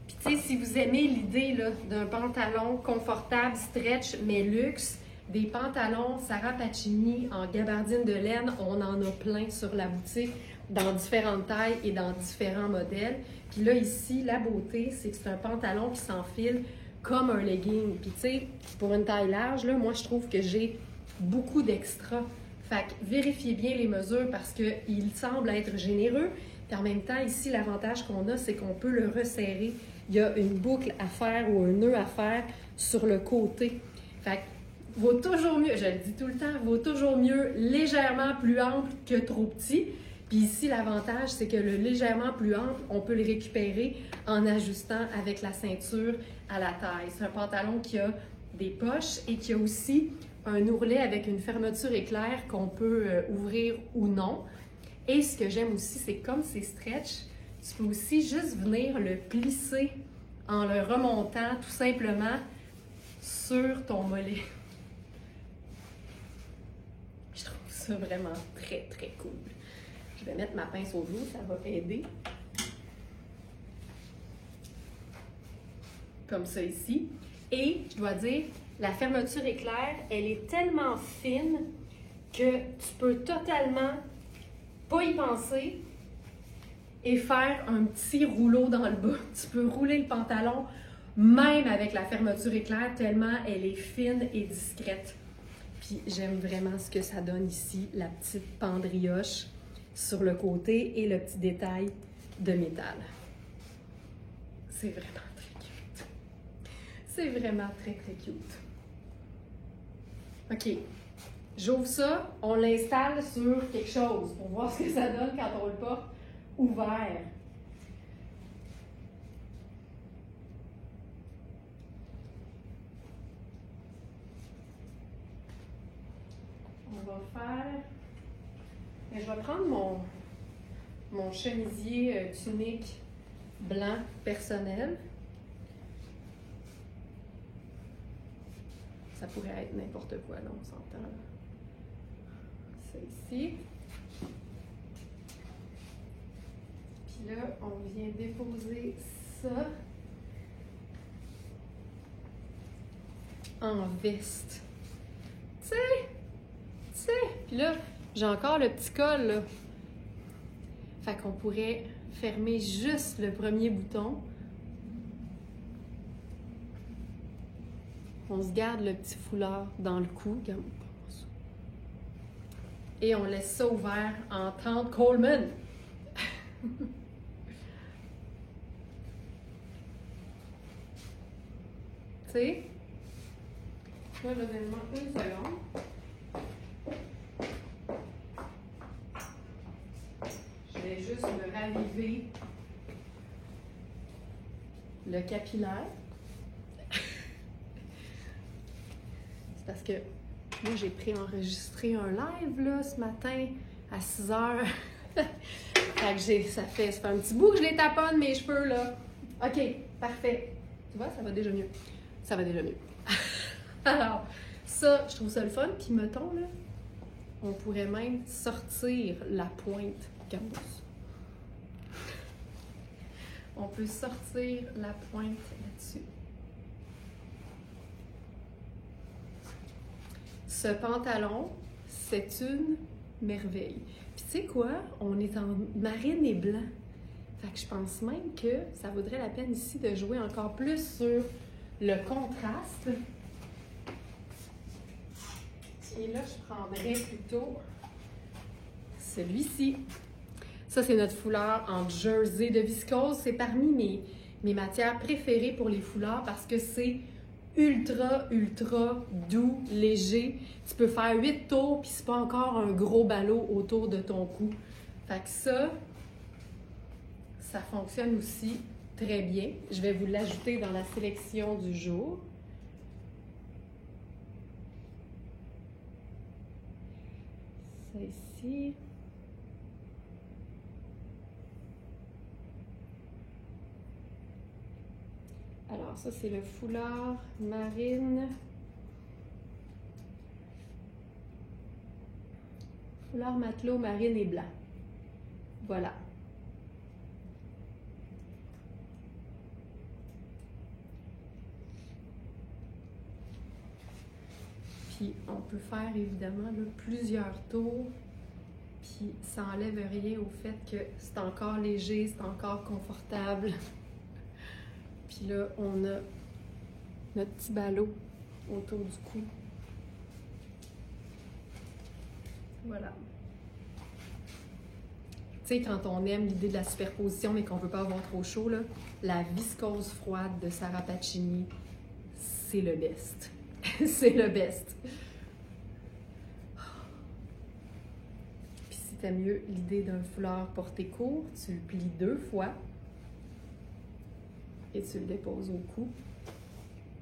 Puis tu sais, si vous aimez l'idée d'un pantalon confortable, stretch, mais luxe, des pantalons Sarah Pacini en gabardine de laine, on en a plein sur la boutique. dans différentes tailles et dans différents modèles. Puis là, ici, la beauté, c'est que c'est un pantalon qui s'enfile comme un legging. Puis tu sais, pour une taille large, là, moi, je trouve que j'ai beaucoup d'extra. Fait que vérifiez bien les mesures parce qu'il semble être généreux. Puis en même temps, ici, l'avantage qu'on a, c'est qu'on peut le resserrer. Il y a une boucle à faire ou un nœud à faire sur le côté. Fait que vaut toujours mieux, je le dis tout le temps, vaut toujours mieux légèrement plus ample que trop petit. Puis ici, l'avantage, c'est que le légèrement plus ample, on peut le récupérer en ajustant avec la ceinture à la taille. C'est un pantalon qui a des poches et qui a aussi un ourlet avec une fermeture éclair qu'on peut ouvrir ou non. Et ce que j'aime aussi, c'est comme c'est stretch, tu peux aussi juste venir le plisser en le remontant tout simplement sur ton mollet. Je trouve ça vraiment très, très cool. Je vais mettre ma pince au bout, ça va aider. Comme ça ici. Et je dois dire, la fermeture éclair, elle est tellement fine que tu peux totalement pas y penser et faire un petit rouleau dans le bas. Tu peux rouler le pantalon même avec la fermeture éclair tellement elle est fine et discrète. Puis j'aime vraiment ce que ça donne ici, la petite pendrioche sur le côté et le petit détail de métal. C'est vraiment très cute. C'est vraiment très, très cute. OK. J'ouvre ça, on l'installe sur quelque chose pour voir ce que ça donne quand on le porte ouvert. On va faire... Je vais prendre mon chemisier tunique blanc personnel. Ça pourrait être n'importe quoi, là, on s'entend. C'est ici. Puis là, on vient déposer ça en veste. Tu sais. Puis là, j'ai encore le petit col, là. Fait qu'on pourrait fermer juste le premier bouton. On se garde le petit foulard dans le cou. Et on laisse ça ouvert en 30 Coleman. Tu sais? Là, donnez-moi une seconde. Je vais juste me raviver le capillaire. C'est parce que moi, j'ai préenregistré un live là, ce matin à 6 heures. Fait que ça fait un petit bout que je les taponne, mes cheveux, là. OK, parfait. Tu vois, ça va déjà mieux. Ça va déjà mieux. Alors, ça, je trouve ça le fun. Puis, mettons, là, on pourrait même sortir la pointe. Regarde ça. On peut sortir la pointe là-dessus. Ce pantalon, c'est une merveille. Puis tu sais quoi? On est en marine et blanc. Fait que je pense même que ça vaudrait la peine ici de jouer encore plus sur le contraste. Et là, je prendrais plutôt celui-ci. Ça, c'est notre foulard en jersey de viscose. C'est parmi mes matières préférées pour les foulards parce que c'est ultra, ultra doux, léger. Tu peux faire 8 tours, puis c'est pas encore un gros ballot autour de ton cou. Fait que ça fonctionne aussi très bien. Je vais vous l'ajouter dans la sélection du jour. Ça ici. Alors, ça, c'est le foulard marine. Foulard matelot marine et blanc. Voilà. Puis, on peut faire évidemment là, plusieurs tours. Puis, Puis ça enlève rien au fait que c'est encore léger, c'est encore confortable. Puis là, on a notre petit ballot autour du cou. Voilà. Tu sais, quand on aime l'idée de la superposition mais qu'on ne veut pas avoir trop chaud, là, la viscose froide de Sarah Pacini, c'est le best. C'est le best. Puis si t'aimes mieux l'idée d'un foulard porté court, tu le plies 2 fois et tu le déposes au cou.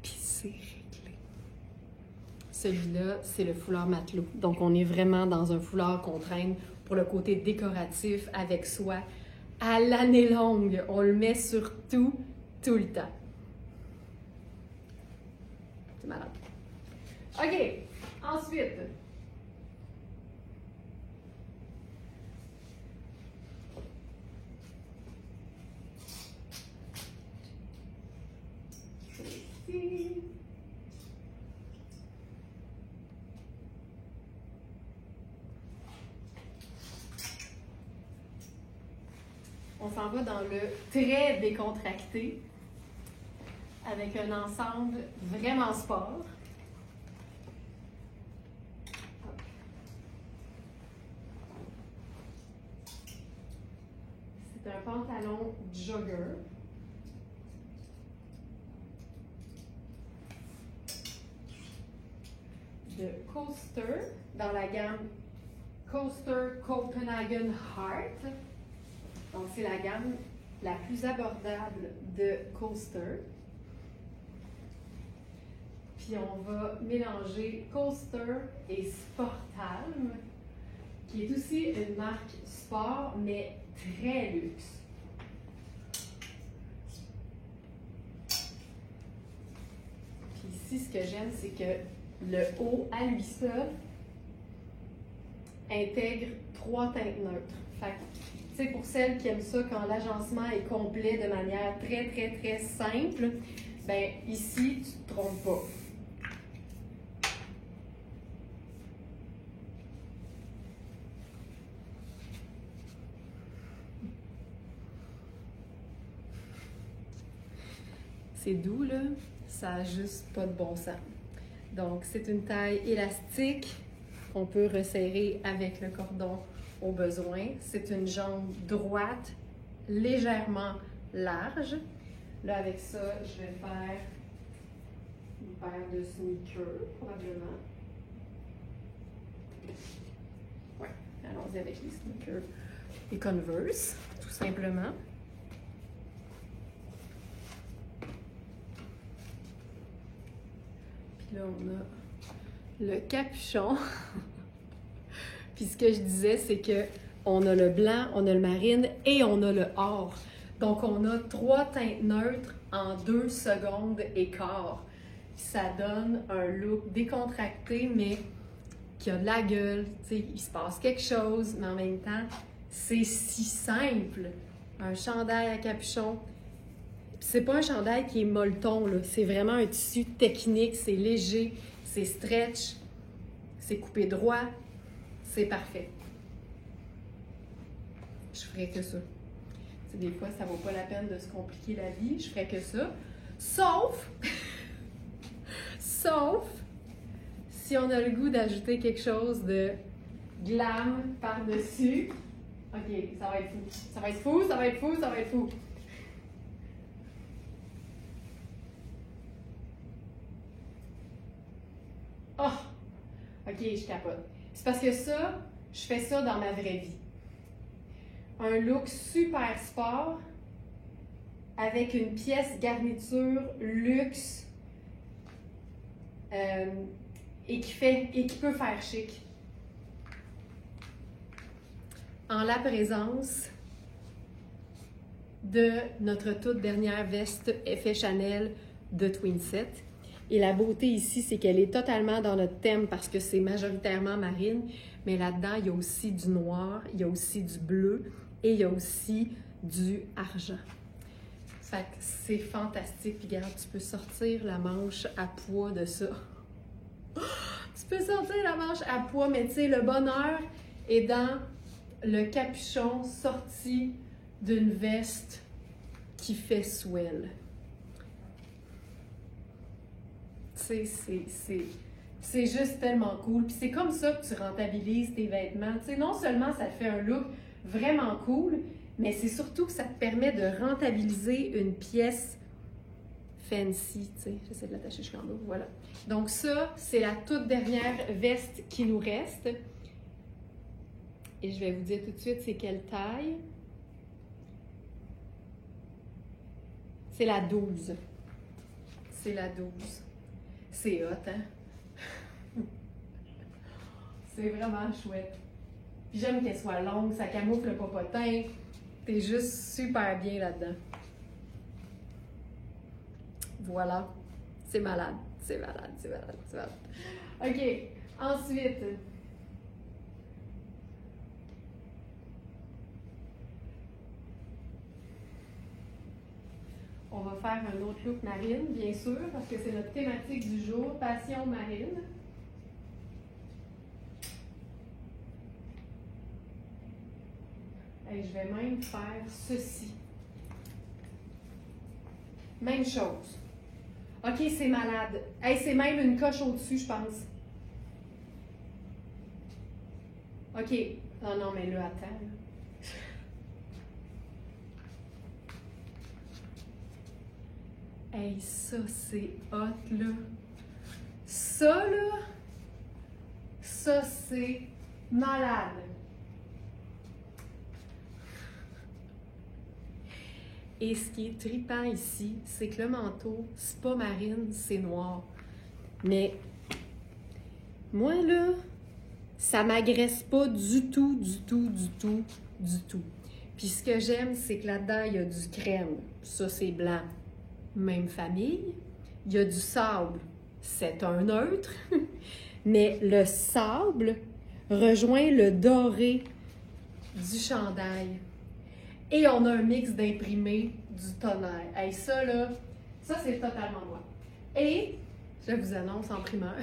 Puis c'est réglé. Celui-là, c'est le foulard matelot. Donc on est vraiment dans un foulard qu'on traîne pour le côté décoratif avec soi à l'année longue. On le met sur tout le temps. C'est malade. OK, ensuite. Ici. On s'en va dans le très décontracté avec un ensemble vraiment sport. C'est un pantalon jogger. De Coaster dans la gamme Coaster Copenhagen Heart. Donc, c'est la gamme la plus abordable de Coaster. Puis, on va mélanger Coaster et Sportalm, qui est aussi une marque sport, mais très luxe. Puis ici, ce que j'aime, c'est que le haut, à lui seul, intègre 3 teintes neutres. Fait que, tu sais, pour celles qui aiment ça quand l'agencement est complet de manière très simple, ben ici, tu te trompes pas. C'est doux, là, ça n'a juste pas de bon sens. Donc, c'est une taille élastique qu'on peut resserrer avec le cordon au besoin. C'est une jambe droite, légèrement large. Là, avec ça, je vais faire une paire de sneakers, probablement. Ouais, allons-y avec les sneakers et Converse, tout simplement. Puis là, on a le capuchon. Puis ce que je disais, c'est que on a le blanc, on a le marine et on a le or. Donc, on a 3 teintes neutres en 2 secondes et quart. Puis ça donne un look décontracté, mais qui a de la gueule. Tu sais, il se passe quelque chose, mais en même temps, c'est si simple. Un chandail à capuchon. Puis c'est pas un chandail qui est molleton, là. C'est vraiment un tissu technique, c'est léger, c'est stretch, c'est coupé droit. C'est parfait. Je ferais que ça. T'sais, des fois, ça vaut pas la peine de se compliquer la vie. Je ferais que ça. Sauf si on a le goût d'ajouter quelque chose de glam par-dessus. OK, ça va être fou. Ça va être fou, ça va être fou, ça va être fou. Oh! OK, je capote. C'est parce que ça, je fais ça dans ma vraie vie. Un look super sport avec une pièce garniture luxe et qui peut faire chic. En la présence de notre toute dernière veste effet Chanel de Twinset. Et la beauté ici, c'est qu'elle est totalement dans notre thème parce que c'est majoritairement marine, mais là-dedans, il y a aussi du noir, il y a aussi du bleu et il y a aussi du argent. Fait que c'est fantastique. Puis regarde, tu peux sortir la manche à pois de ça. Tu peux sortir la manche à pois, mais tu sais, le bonheur est dans le capuchon sorti d'une veste qui fait swell. C'est juste tellement cool. Puis c'est comme ça que tu rentabilises tes vêtements. Tu sais, non seulement ça te fait un look vraiment cool, mais c'est surtout que ça te permet de rentabiliser une pièce fancy. Tu sais, j'essaie de l'attacher jusqu'en haut. Voilà. Donc ça, c'est la toute dernière veste qui nous reste. Et je vais vous dire tout de suite c'est quelle taille. C'est la 12. C'est la 12. C'est hot, hein? C'est vraiment chouette. Puis j'aime qu'elle soit longue, ça camoufle le popotin. T'es juste super bien là-dedans. Voilà. C'est malade. C'est malade, c'est malade, c'est malade. OK. Ensuite, on va faire un autre look marine, bien sûr, parce que c'est notre thématique du jour, passion marine. Et je vais même faire ceci. Même chose. OK, c'est malade. Hey, c'est même une coche au-dessus, je pense. OK. Oh non, mais là, attends. Hey, ça, c'est hot, là. Ça, là, ça, c'est malade. Et ce qui est trippant ici, c'est que le manteau, c'est pas marine, c'est noir. Mais moi, là, ça m'agresse pas du tout, du tout, du tout, du tout. Puis ce que j'aime, c'est que là-dedans, il y a du crème. Ça, c'est blanc. Même famille. Il y a du sable. C'est un neutre. Mais le sable rejoint le doré du chandail. Et on a un mix d'imprimés du tonnerre. Hey, ça, là, ça, c'est totalement moi. Et je vous annonce en primeur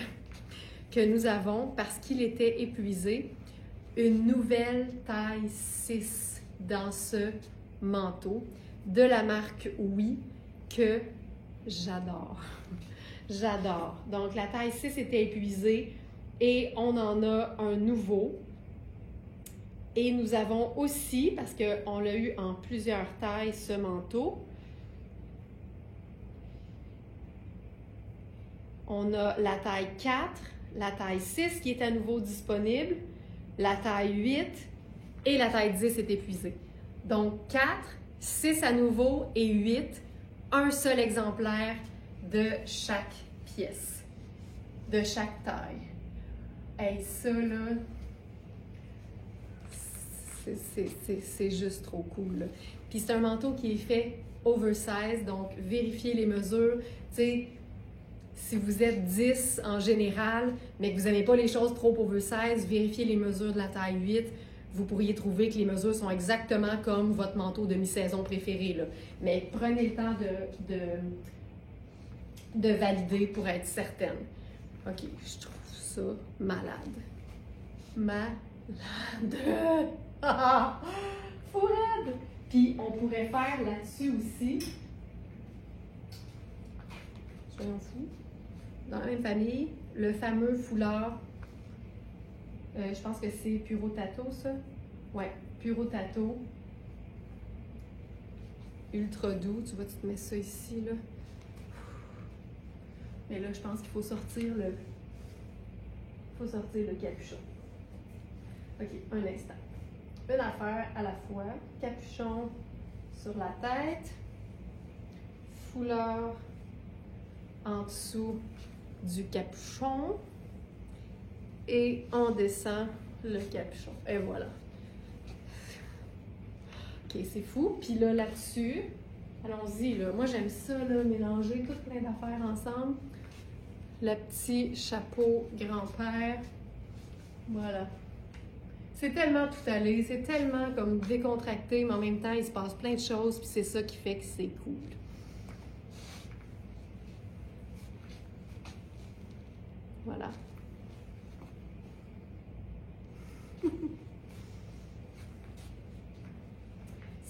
que nous avons, parce qu'il était épuisé, une nouvelle taille 6 dans ce manteau de la marque Oui, que j'adore. J'adore. Donc, la taille 6 était épuisée et on en a un nouveau. Et nous avons aussi, parce qu'on l'a eu en plusieurs tailles, ce manteau, on a la taille 4, la taille 6 qui est à nouveau disponible, la taille 8 et la taille 10 est épuisée. Donc 4, 6 à nouveau et 8, un seul exemplaire de chaque pièce, de chaque taille. Hey, ça là, c'est juste trop cool, là. Puis c'est un manteau qui est fait oversize, donc vérifiez les mesures. Tu sais, si vous êtes 10 en général, mais que vous n'aimez pas les choses trop oversize, vérifiez les mesures de la taille 8. Vous pourriez trouver que les mesures sont exactement comme votre manteau de mi-saison préféré, là. Mais prenez le temps de valider pour être certaine. OK, je trouve ça malade. Malade. Fou raide! Puis on pourrait faire là-dessus aussi, soyons fous, dans la même famille, le fameux foulard, je pense que c'est Puro Tato, ça? Ouais, Puro Tato, ultra doux. Tu vois, tu te mets ça ici, là. Mais là, je pense qu'il faut sortir le capuchon. OK, un instant. Une affaire à la fois. Capuchon sur la tête. Foulard en dessous du capuchon. Et on descend le capuchon. Et voilà. OK, c'est fou. Puis là, là-dessus, allons-y, là. Moi, j'aime ça, là, mélanger tout plein d'affaires ensemble. Le petit chapeau grand-père. Voilà. C'est tellement tout allé, c'est tellement comme décontracté, mais en même temps, il se passe plein de choses, puis c'est ça qui fait que c'est cool. Voilà.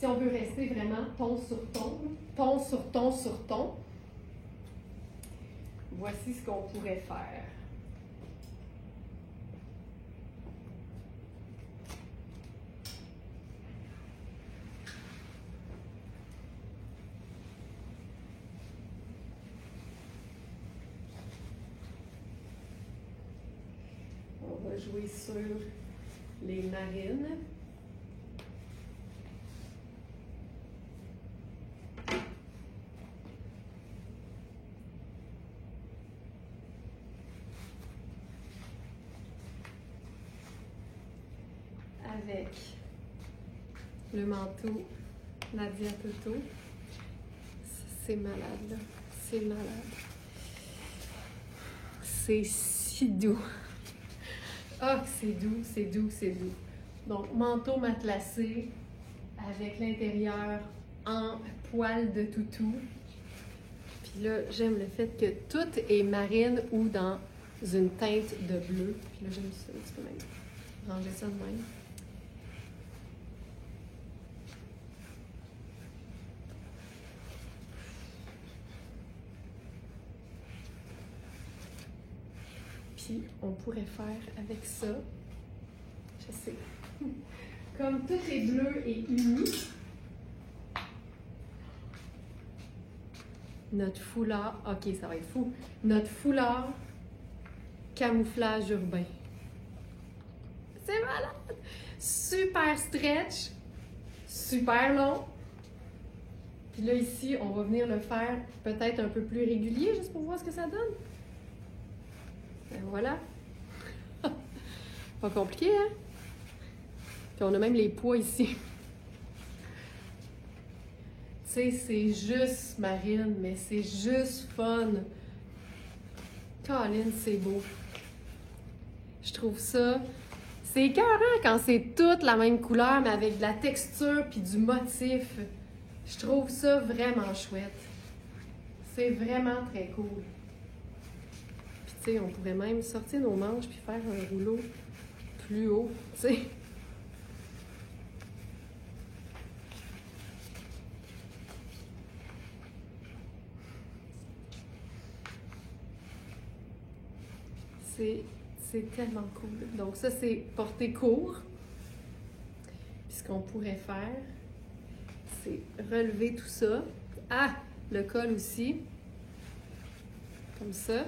si on veut rester vraiment ton sur ton, ton sur ton sur ton, voici ce qu'on pourrait faire. On va jouer sur les marines. Avec le manteau Nadia Toto. C'est malade, là. C'est malade. C'est si doux. Ah, c'est doux, c'est doux, c'est doux. Donc, manteau matelassé avec l'intérieur en poil de toutou. Puis là, j'aime le fait que tout est marine ou dans une teinte de bleu. Puis là, j'aime ça. Tu peux même ranger ça de même. Puis, on pourrait faire avec ça, je sais, comme tout est bleu et uni, notre foulard, ok, ça va être fou, notre foulard camouflage urbain. C'est malade! Super stretch, super long. Puis là, ici, on va venir le faire peut-être un peu plus régulier, juste pour voir ce que ça donne. Ben voilà. Pas compliqué, hein? Puis on a même les poids ici. Tu sais, c'est juste marine, mais c'est juste fun. Colin, c'est beau. Je trouve ça... C'est écœurant quand c'est toute la même couleur, mais avec de la texture puis du motif. Je trouve ça vraiment chouette. C'est vraiment très cool. Tu sais, on pourrait même sortir nos manches puis faire un rouleau plus haut, tu sais. C'est tellement cool. Donc ça, c'est porter court. Puis ce qu'on pourrait faire, c'est relever tout ça. Ah! Le col aussi. Comme ça.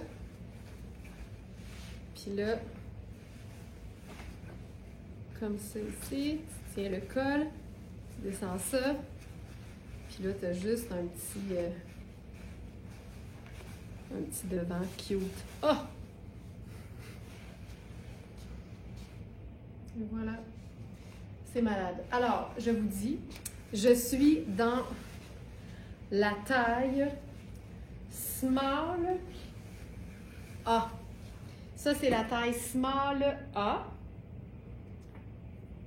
Puis là, comme ça ici, tu tiens le col, tu descends ça, puis là, tu as juste un petit devant cute. Oh! Et voilà. C'est malade. Alors, je vous dis, je suis dans la taille small A. Ça, c'est la taille small A.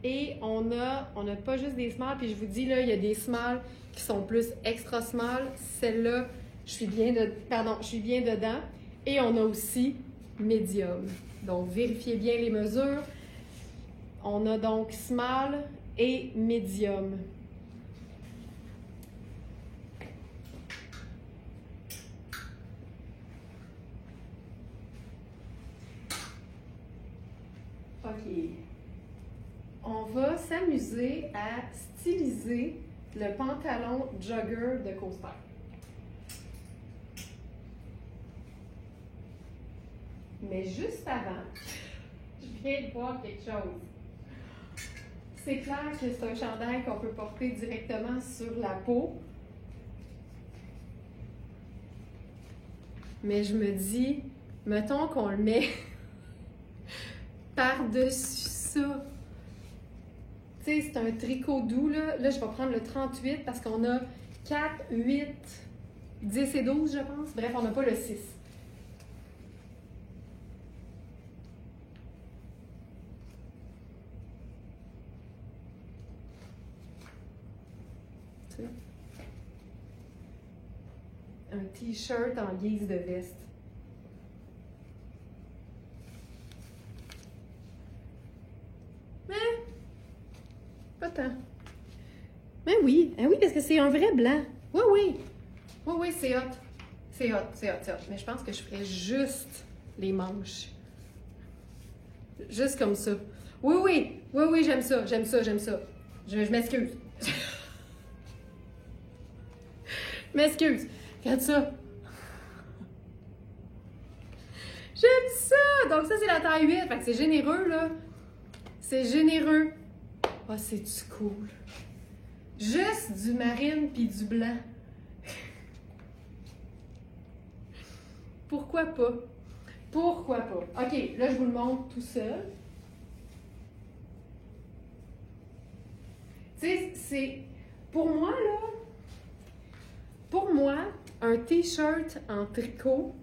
Et on n'a pas juste des small, puis je vous dis, là, il y a des small qui sont plus extra small. Celle-là, je suis bien dedans. Et on a aussi medium. Donc, vérifiez bien les mesures. On a donc small et medium. OK. On va s'amuser à styliser le pantalon jogger de Coaster. Mais juste avant, je viens de voir quelque chose. C'est clair que c'est un chandail qu'on peut porter directement sur la peau. Mais je me dis, mettons qu'on le met par-dessus ça. Tu sais, c'est un tricot doux, là. Là, je vais prendre le 38 parce qu'on a 4, 8, 10 et 12, je pense. Bref, on n'a pas le 6. Un t-shirt en guise de veste. Mais, pas tant. Mais oui, que c'est un vrai blanc. Oui, oui. Oui, oui, c'est hot. C'est hot, c'est hot, c'est hot. Mais je pense que je ferais juste les manches. Juste comme ça. Oui, oui. Oui, oui, j'aime ça, j'aime ça, j'aime ça. Je m'excuse. Je m'excuse. Regarde ça. J'aime ça! Donc ça, c'est la taille 8. Fait que c'est généreux, là. C'est généreux. Ah, oh, c'est-tu cool? Juste du marine puis du blanc. Pourquoi pas? Pourquoi pas? OK, là, je vous le montre tout seul. Tu sais, c'est... Pour moi, là... Pour moi, un T-shirt en tricot,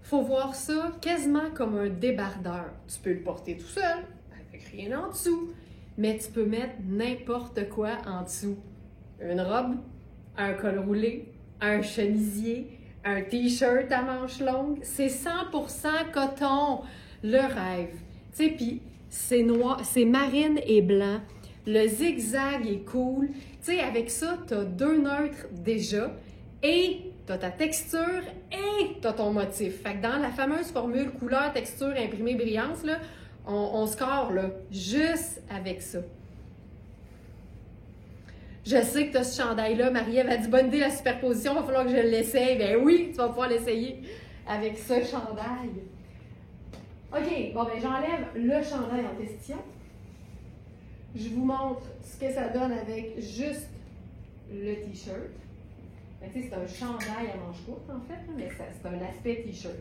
faut voir ça quasiment comme un débardeur. Tu peux le porter tout seul, avec rien en dessous, mais tu peux mettre n'importe quoi en dessous. Une robe, un col roulé, un chemisier, un T-shirt à manches longues. C'est 100% coton, le rêve. Tu sais, puis c'est noir, c'est marine et blanc. Le zigzag est cool. Tu sais, avec ça, tu as 2 neutres déjà et tu as ta texture et tu as ton motif. Fait que dans la fameuse formule couleur, texture, imprimé, brillance, là, on score là, juste avec ça. Je sais que tu as ce chandail-là. Marie-Ève a dit bonne idée la superposition, il va falloir que je l'essaye. Ben oui, tu vas pouvoir l'essayer avec ce chandail. OK, bon ben j'enlève le chandail en question. Je vous montre ce que ça donne avec juste le T-shirt. Ben, c'est un chandail à manches courtes en fait, mais c'est un aspect T-shirt.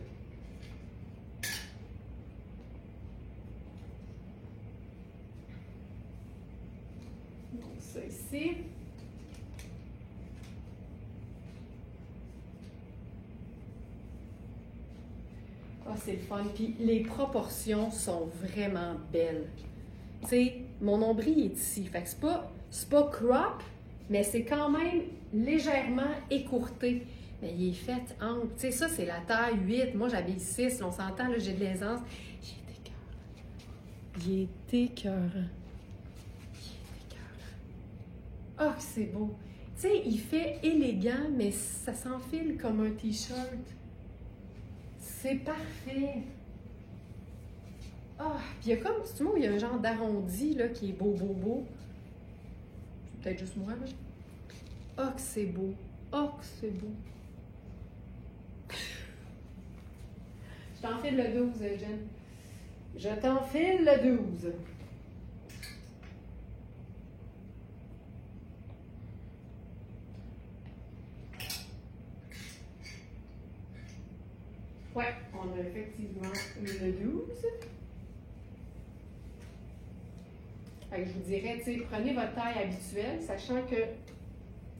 Donc ça ici. Ah, c'est le fun. Puis les proportions sont vraiment belles. Tu sais, mon nombril est ici. Fait que c'est pas crop, mais c'est quand même légèrement écourté. Mais il est fait ample. Tu sais, ça, c'est la taille 8. Moi, j'habille 6. On s'entend, là, j'ai de l'aisance. Il est écœurant. Ah, que c'est beau. Tu sais, il fait élégant, mais ça s'enfile comme un T-shirt. C'est parfait. Ah, puis il y a comme, c'est moi où il y a un genre d'arrondi, là, qui est beau, beau, beau. C'est peut-être juste moi, là. Ah, que c'est beau. Ah, que c'est beau. Je t'enfile le 12, Jen. Je t'enfile le 12. Ouais, on a effectivement le 12. Fait que je vous dirais, tu sais, prenez votre taille habituelle, sachant que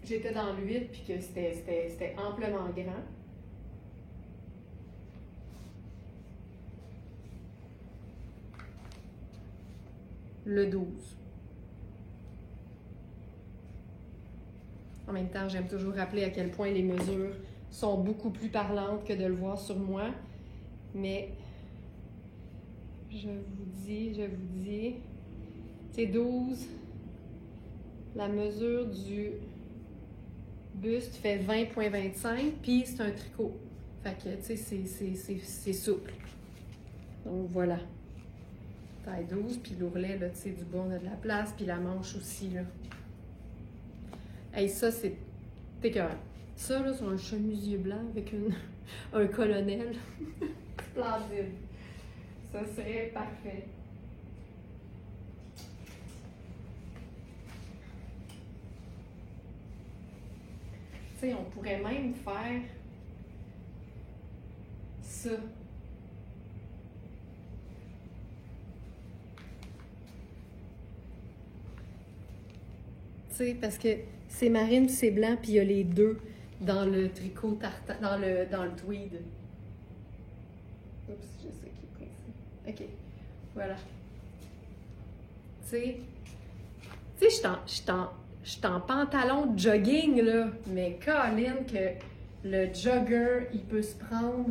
j'étais dans le 8 puis que c'était amplement grand. Le 12. En même temps, j'aime toujours rappeler à quel point les mesures sont beaucoup plus parlantes que de le voir sur moi. Mais je vous dis, c'est 12. La mesure du buste fait 20,25, puis c'est un tricot. Fait que, tu sais, c'est souple. Donc voilà. Taille 12, puis l'ourlet, là, tu sais, du bas, on a de la place, puis la manche aussi, là. Hey, ça, c'est écœurant. Ça, là, c'est un chemisier blanc avec un colonel. Splendide. Ça serait parfait. Tu sais, on pourrait même faire ça. Tu sais, parce que c'est marine puis c'est blanc, puis il y a les deux dans le tricot tartan, dans le tweed. Oups, je sais qui est pris. OK, voilà. Tu sais, je suis en pantalon de jogging, là, mais Colin, que le jogger, il peut se prendre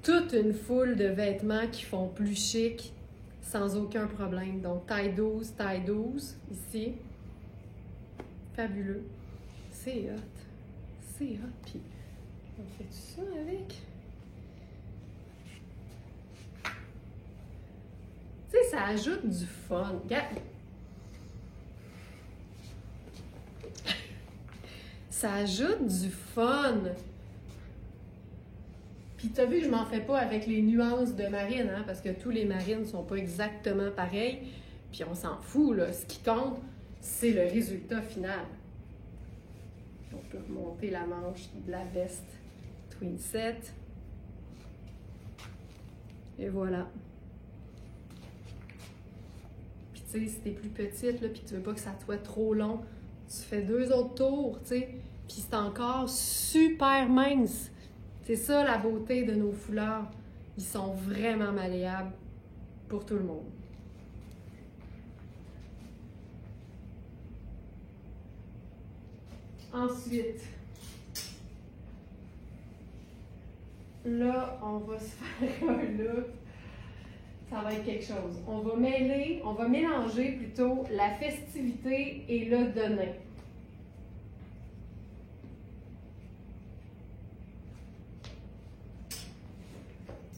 toute une foule de vêtements qui font plus chic sans aucun problème. Donc, taille 12, ici. Fabuleux. C'est hot. C'est hot. Puis, on fait ça avec. Tu sais, ça ajoute du fun. Regarde. Ça ajoute du fun. Puis t'as vu que je m'en fais pas avec les nuances de marine, hein, parce que tous les marines sont pas exactement pareils. Puis on s'en fout, là. Ce qui compte, c'est le résultat final. On peut remonter la manche de la veste Twin Set. Et voilà. Puis tu sais, si t'es plus petite, là, puis tu veux pas que ça soit trop long, tu fais 2 autres tours, tu sais. Puis c'est encore super mince. C'est ça la beauté de nos foulards. Ils sont vraiment malléables pour tout le monde. Ensuite, là, on va se faire un look. Ça va être quelque chose. On va mélanger plutôt la festivité et le donner.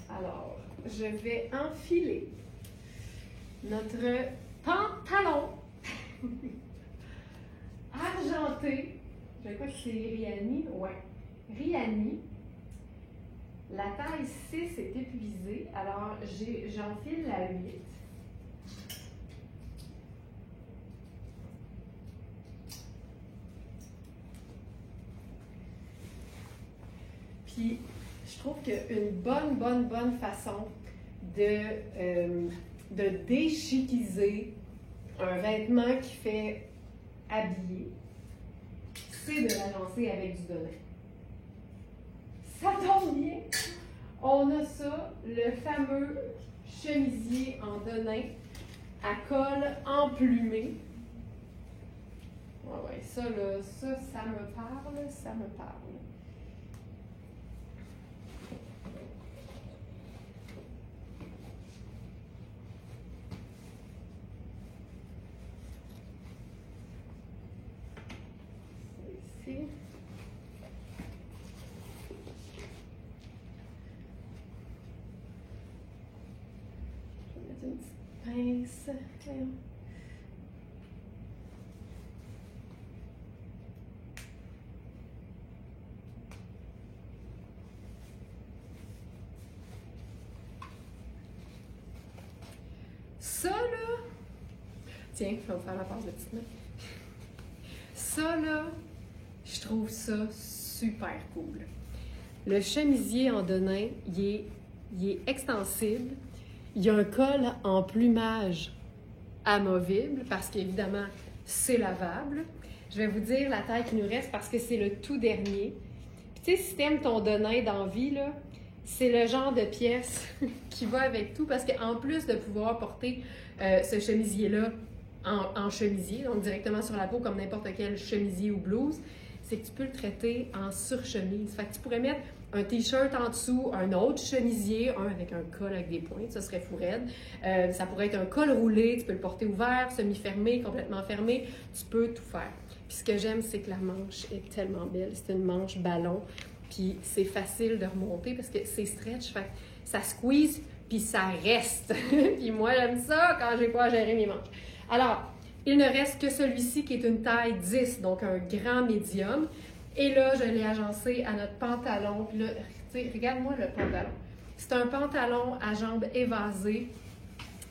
Alors, je vais enfiler notre pantalon argenté. Je crois que c'est Riani. Ouais, Riani. La taille 6 est épuisée, alors j'enfile la 8. Puis, je trouve qu'une bonne façon de déchiquiser un vêtement qui fait habiller, c'est de l'agencer avec du donné. Ça tombe bien! On a ça, le fameux chemisier en donné à col emplumé. Ouais, ça, là, ça me parle, ça me parle. Ici. Je vais mettre une petite pince. Ça, là, tiens, je vais vous faire la passe de petite main. Ça, là, je trouve ça super cool. Le chemisier en donné, il est extensible. Il y a un col en plumage amovible parce qu'évidemment, c'est lavable. Je vais vous dire la taille qui nous reste parce que c'est le tout dernier. Puis, tu sais, si t'aimes ton donné d'envie, là, c'est le genre de pièce qui va avec tout parce qu'en plus de pouvoir porter ce chemisier-là en chemisier, donc directement sur la peau comme n'importe quel chemisier ou blouse, c'est que tu peux le traiter en surchemise. Fait que tu pourrais mettre un t-shirt en dessous, un autre chemisier, un avec un col avec des pointes, ça serait fou raide. Ça pourrait être un col roulé, tu peux le porter ouvert, semi-fermé, complètement fermé, tu peux tout faire. Puis ce que j'aime, c'est que la manche est tellement belle, c'est une manche ballon, puis c'est facile de remonter parce que c'est stretch, fait que ça squeeze, puis ça reste. Puis moi, j'aime ça quand j'ai pas à gérer mes manches. Alors, il ne reste que celui-ci qui est une taille 10, donc un grand médium. Et là, je l'ai agencé à notre pantalon. Puis là, regarde-moi le pantalon. C'est un pantalon à jambes évasées,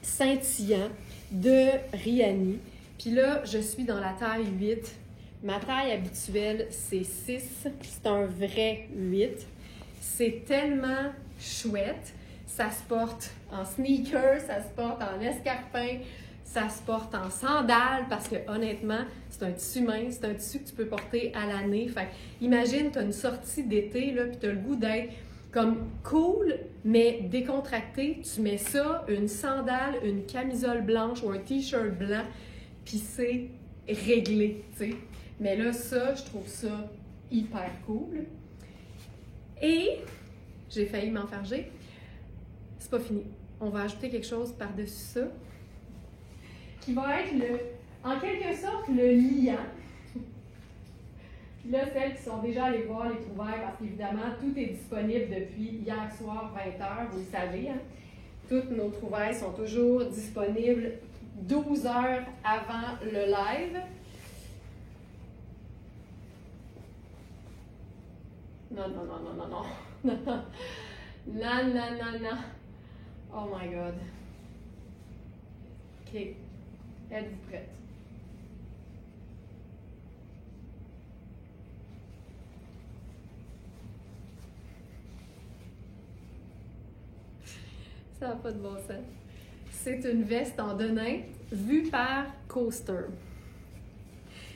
scintillant, de Riani. Puis là, je suis dans la taille 8. Ma taille habituelle, c'est 6. C'est un vrai 8. C'est tellement chouette. Ça se porte en sneakers, ça se porte en escarpin, ça se porte en sandales parce que honnêtement, c'est un tissu mince, c'est un tissu que tu peux porter à l'année. Fait imagine, tu as une sortie d'été, là, puis tu as le goût d'être comme cool, mais décontracté. Tu mets ça, une sandale, une camisole blanche ou un t-shirt blanc, puis c'est réglé, tu sais. Mais là, ça, je trouve ça hyper cool. Et j'ai failli m'enfarger. C'est pas fini. On va ajouter quelque chose par-dessus ça qui va être en quelque sorte le liant. Puis là, celles qui sont déjà allées voir les trouvailles, parce qu'évidemment, tout est disponible depuis hier soir, 20h, vous le savez. Hein? Toutes nos trouvailles sont toujours disponibles 12 heures avant le live. Non, non, non, non, non, non. Non, non, non, non. Oh my God. OK. Êtes-vous prête? Ça n'a pas de bon sens. C'est une veste en denim vue par Coaster.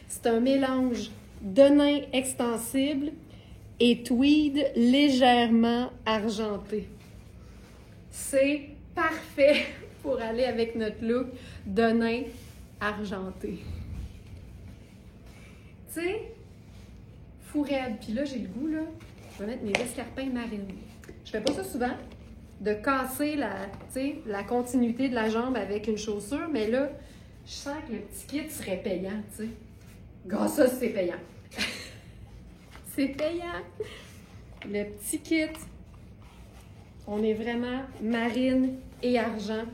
C'est un mélange denim extensible et tweed légèrement argenté. C'est parfait pour aller avec notre look denim argenté. Tu sais, fou raide. Puis là, j'ai le goût, là, je vais mettre mes escarpins marines. Je fais pas ça souvent, de casser la continuité de la jambe avec une chaussure, mais là, je sens que le petit kit serait payant, tu sais. Gars, ça, c'est payant. C'est payant. Le petit kit, on est vraiment marine et argent.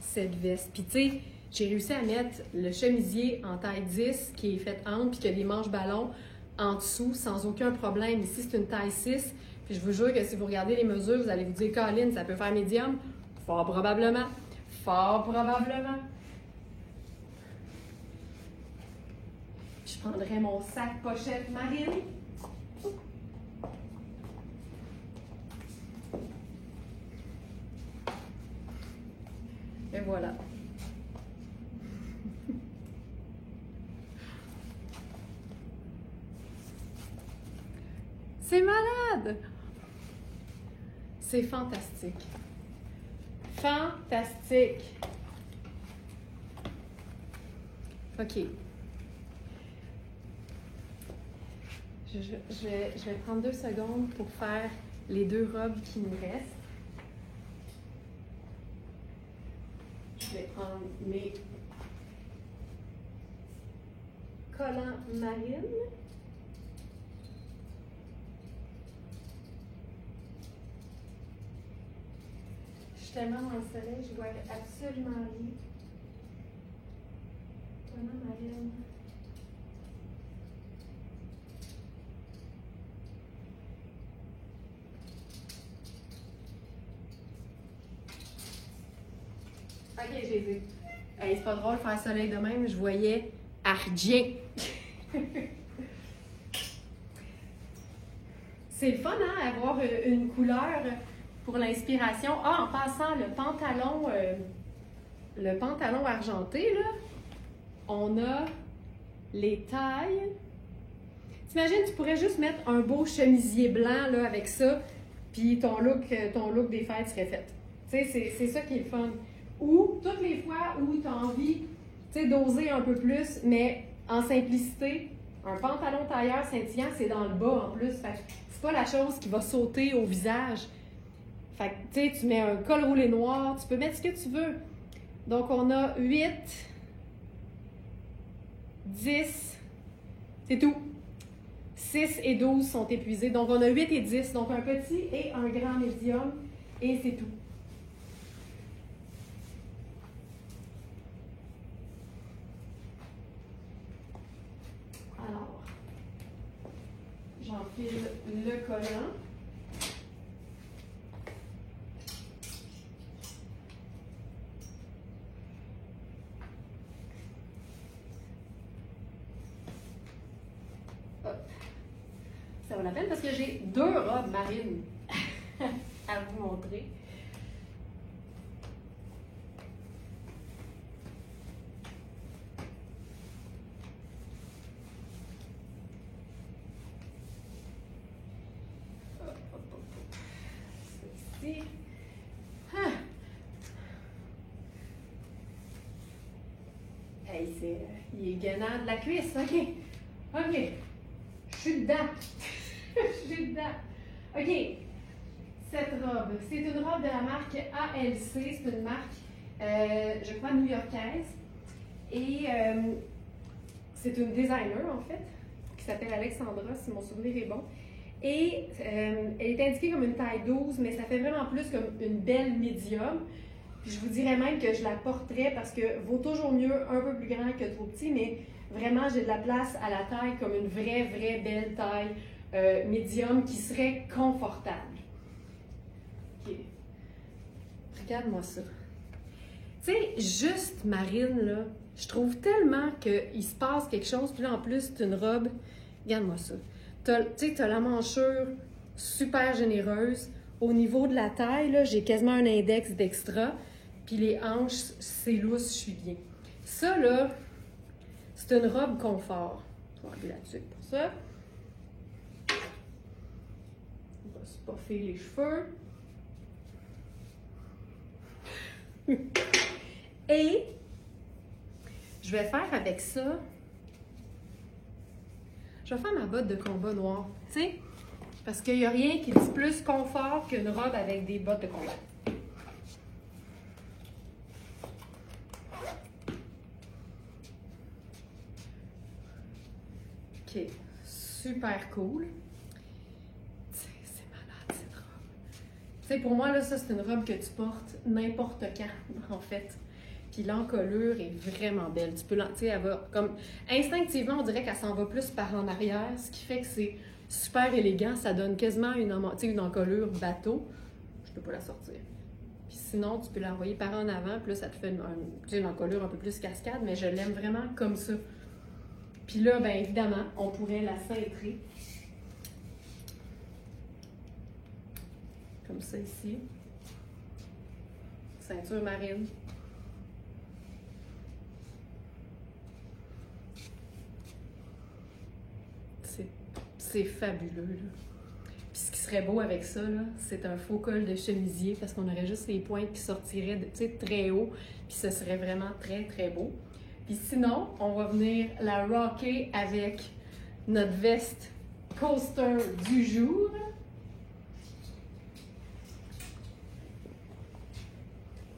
Cette veste. Puis tu sais, j'ai réussi à mettre le chemisier en taille 10 qui est fait ample puis qui a des manches ballons en dessous sans aucun problème. Ici, c'est une taille 6. Puis je vous jure que si vous regardez les mesures, vous allez vous dire, Colin, ça peut faire médium? Fort probablement. Fort probablement. Je prendrai mon sac pochette marine. Et voilà. C'est malade! C'est fantastique. Fantastique! OK. Je vais prendre 2 secondes pour faire les 2 robes qui nous restent. Je vais prendre mes collants marines. Je suis tellement dans le soleil, je vois absolument rien. Collants marines. OK, j'ai vu. Hey, c'est pas drôle de faire soleil de même, je voyais argent. C'est le fun, hein, avoir une couleur pour l'inspiration. Ah, en passant, le pantalon argenté, là, on a les tailles. T'imagines, tu pourrais juste mettre un beau chemisier blanc là, avec ça, puis ton look des fêtes serait fait. Tu sais, c'est ça qui est le fun. Ou toutes les fois où tu as envie, tu sais, d'oser un peu plus, mais en simplicité, un pantalon tailleur scintillant, c'est dans le bas en plus. Fait que c'est pas la chose qui va sauter au visage. Fait que, tu sais, tu mets un col roulé noir, tu peux mettre ce que tu veux. Donc, on a 8, 10, c'est tout. 6 et 12 sont épuisés. Donc, on a 8 et 10. Donc, un petit et un grand médium, et c'est tout. Alors, j'enfile le collant. Hop. Ça vaut la peine parce que j'ai 2 robes marines à vous montrer. Ceci. Ah. Hey, il est gagnant de la cuisse, OK. OK. Je suis dedans. Je suis dedans. OK. Cette robe, c'est une robe de la marque ALC. C'est une marque, je crois, new-yorkaise. Et c'est une designer, en fait, qui s'appelle Alexandra, si mon souvenir est bon. Et elle est indiquée comme une taille 12, mais ça fait vraiment plus comme une belle médium. Puis je vous dirais même que je la porterais parce que vaut toujours mieux un peu plus grand que trop petit, mais vraiment j'ai de la place à la taille comme une vraie belle taille médium qui serait confortable. OK. Regarde-moi ça. Tu sais, juste Marine, là, je trouve tellement qu'il se passe quelque chose. Puis là, en plus, c'est une robe. Regarde-moi ça. Tu sais, tu as la manchure super généreuse. Au niveau de la taille, là, j'ai quasiment un index d'extra. Puis les hanches, c'est lousse, je suis bien. Ça, là, c'est une robe confort. On va enlever là-dessus pour ça. On va se puffer les cheveux. Et je vais faire avec ça, je vais faire ma botte de combat noire, tu sais, parce qu'il n'y a rien qui dit plus confort qu'une robe avec des bottes de combat. OK, super cool. C'est malade cette robe. Tu sais, pour moi, là, ça, c'est une robe que tu portes n'importe quand, en fait. Puis l'encolure est vraiment belle. Tu peux, tu sais, elle va comme instinctivement, on dirait qu'elle s'en va plus par en arrière, ce qui fait que c'est super élégant. Ça donne quasiment une encolure bateau. Je peux pas la sortir. Puis sinon, tu peux l'envoyer par en avant. Puis là, ça te fait une encolure un peu plus cascade, mais je l'aime vraiment comme ça. Puis là, bien évidemment, on pourrait la cintrer. Comme ça ici. Ceinture marine. C'est fabuleux, là. Puis ce qui serait beau avec ça, là, c'est un faux col de chemisier parce qu'on aurait juste les pointes qui sortiraient très haut. Puis ce serait vraiment très beau. Puis sinon, on va venir la rocker avec notre veste coaster du jour.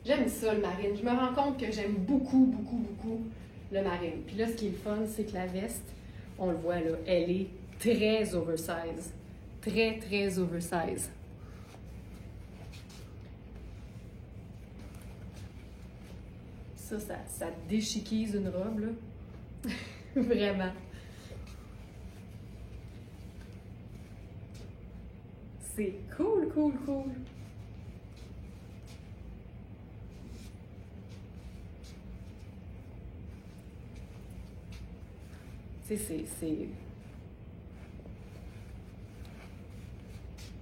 J'aime ça, le marine. Je me rends compte que j'aime beaucoup le marine. Puis là, ce qui est le fun, c'est que la veste, on le voit là, elle est très oversize. Très oversize. Ça déchiquise une robe, là. Vraiment. C'est cool. Tu sais, c'est...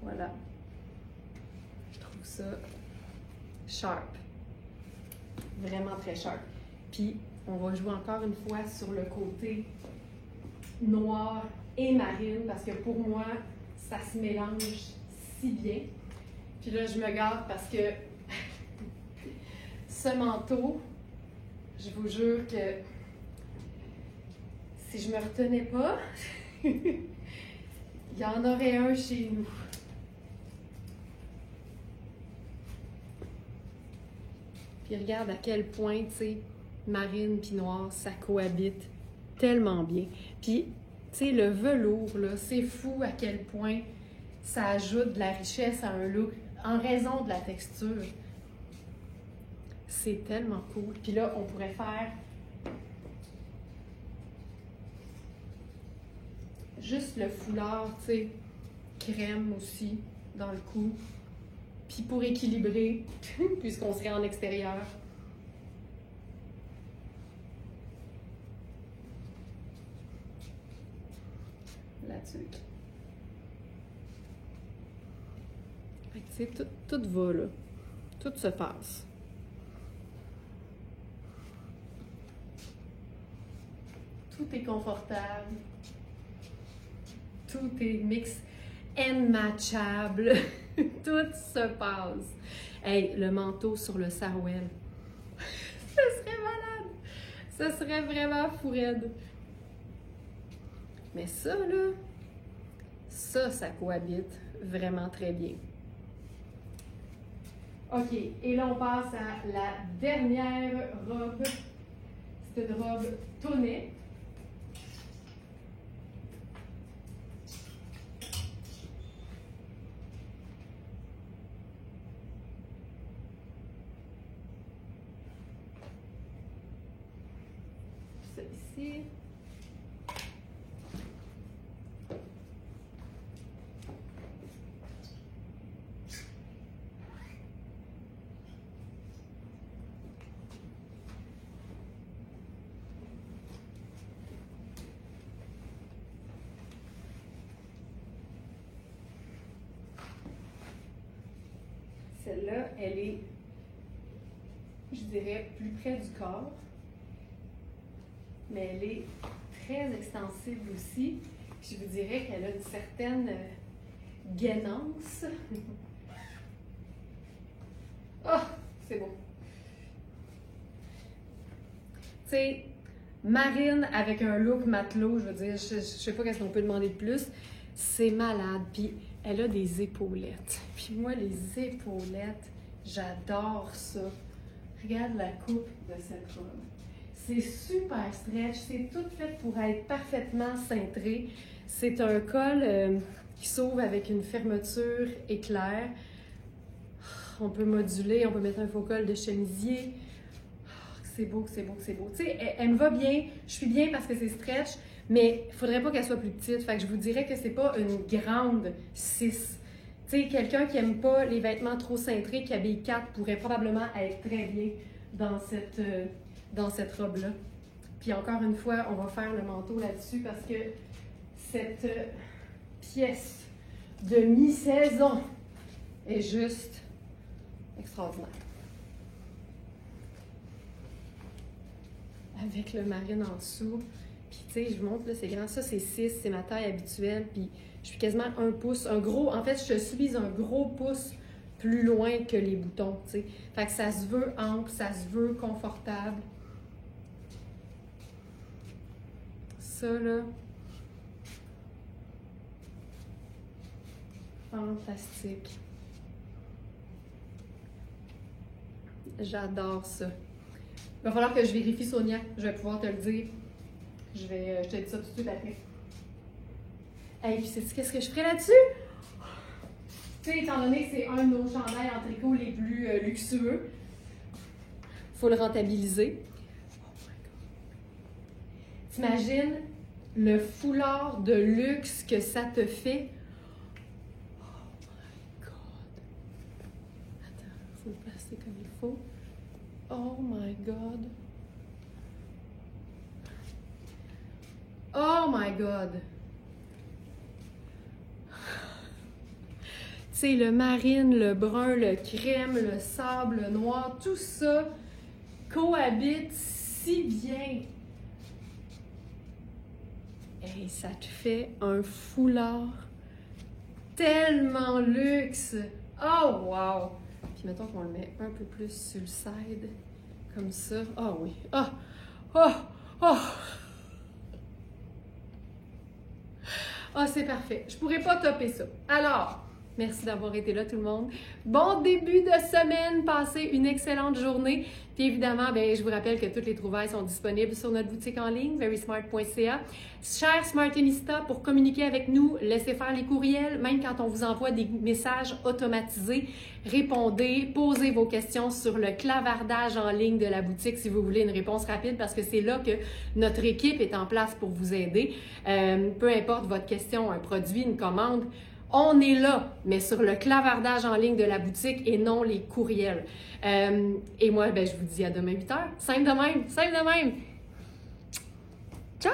Voilà. Je trouve ça sharp. Vraiment très sharp. Puis, on va jouer encore une fois sur le côté noir et marine parce que pour moi, ça se mélange si bien. Puis là, je me garde parce que ce manteau, je vous jure que si je me retenais pas, il y en aurait un chez nous. Puis regarde à quel point, tu sais, marine puis noir, ça cohabite tellement bien. Puis, tu sais, le velours, là, c'est fou à quel point ça ajoute de la richesse à un look en raison de la texture. C'est tellement cool. Puis là, on pourrait faire juste le foulard, tu sais, crème aussi dans le cou. Puis pour équilibrer, puisqu'on serait en extérieur. Là-dessus. Tu sais, tout va là. Tout se passe. Tout est confortable. Tout est mix and matchable. Tout se passe. Hey, le manteau sur le sarouel. Ça serait malade. Ça serait vraiment fou raide. Mais ça, là, ça cohabite vraiment très bien. OK, et là on passe à la dernière robe. C'est une robe tonnée. Ici. Celle-là, elle est, je dirais, plus près du corps. Mais elle est très extensible aussi. Je vous dirais qu'elle a une certaine gainance. Oh, c'est beau. Tu sais, marine avec un look matelot, je veux dire, je sais pas qu'est-ce qu'on peut demander de plus. C'est malade. Puis elle a des épaulettes. Puis moi, les épaulettes, j'adore ça. Regarde la coupe de cette robe. C'est super stretch, c'est tout fait pour être parfaitement cintré. C'est un col qui s'ouvre avec une fermeture éclair. On peut moduler, on peut mettre un faux col de chemisier. C'est beau, c'est beau, c'est beau. Tu sais, elle me va bien, je suis bien parce que c'est stretch, mais il ne faudrait pas qu'elle soit plus petite. Fait que je vous dirais que c'est pas une grande 6. Tu sais, quelqu'un qui n'aime pas les vêtements trop cintrés, qui habille 4, pourrait probablement être très bien dans cette robe-là. Puis encore une fois, on va faire le manteau là-dessus parce que cette pièce de mi-saison est juste extraordinaire. Avec le marine en dessous. Puis tu sais, je vous montre, là, c'est grand. Ça, c'est 6, c'est ma taille habituelle. Puis je suis quasiment 1 pouce. Un gros, en fait, je suis un gros pouce plus loin que les boutons, tu sais. Fait que ça se veut ample, ça se veut confortable. Ça, là, fantastique. J'adore ça. Il va falloir que je vérifie, Sonia. Je vais pouvoir te le dire. Je te dis ça tout de suite après. Hey, puis sais-tu qu'est-ce que je ferais là-dessus? Tu sais, étant donné que c'est un de nos chandails en tricot les plus luxueux, il faut le rentabiliser. T'imagines le foulard de luxe que ça te fait? Oh my God! Attends, il faut le placer comme il faut. Oh my God! Oh my God! Tu sais, le marine, le brun, le crème, le sable, le noir, tout ça cohabite si bien. Et ça te fait un foulard tellement luxe. Oh, wow! Puis mettons qu'on le met un peu plus sur le side, comme ça. Oh oui! Oh! Oh! Oh! Ah, c'est parfait. Je pourrais pas topper ça. Alors, merci d'avoir été là tout le monde. Bon début de semaine, passez une excellente journée. Puis évidemment, je vous rappelle que toutes les trouvailles sont disponibles sur notre boutique en ligne, verysmart.ca. Chers Smartinistas, pour communiquer avec nous, laissez faire les courriels, même quand on vous envoie des messages automatisés. Répondez, posez vos questions sur le clavardage en ligne de la boutique si vous voulez une réponse rapide, parce que c'est là que notre équipe est en place pour vous aider. Peu importe votre question, un produit, une commande, on est là, mais sur le clavardage en ligne de la boutique et non les courriels. Et moi, je vous dis à demain 8h. Simple de même, simple de même. Ciao!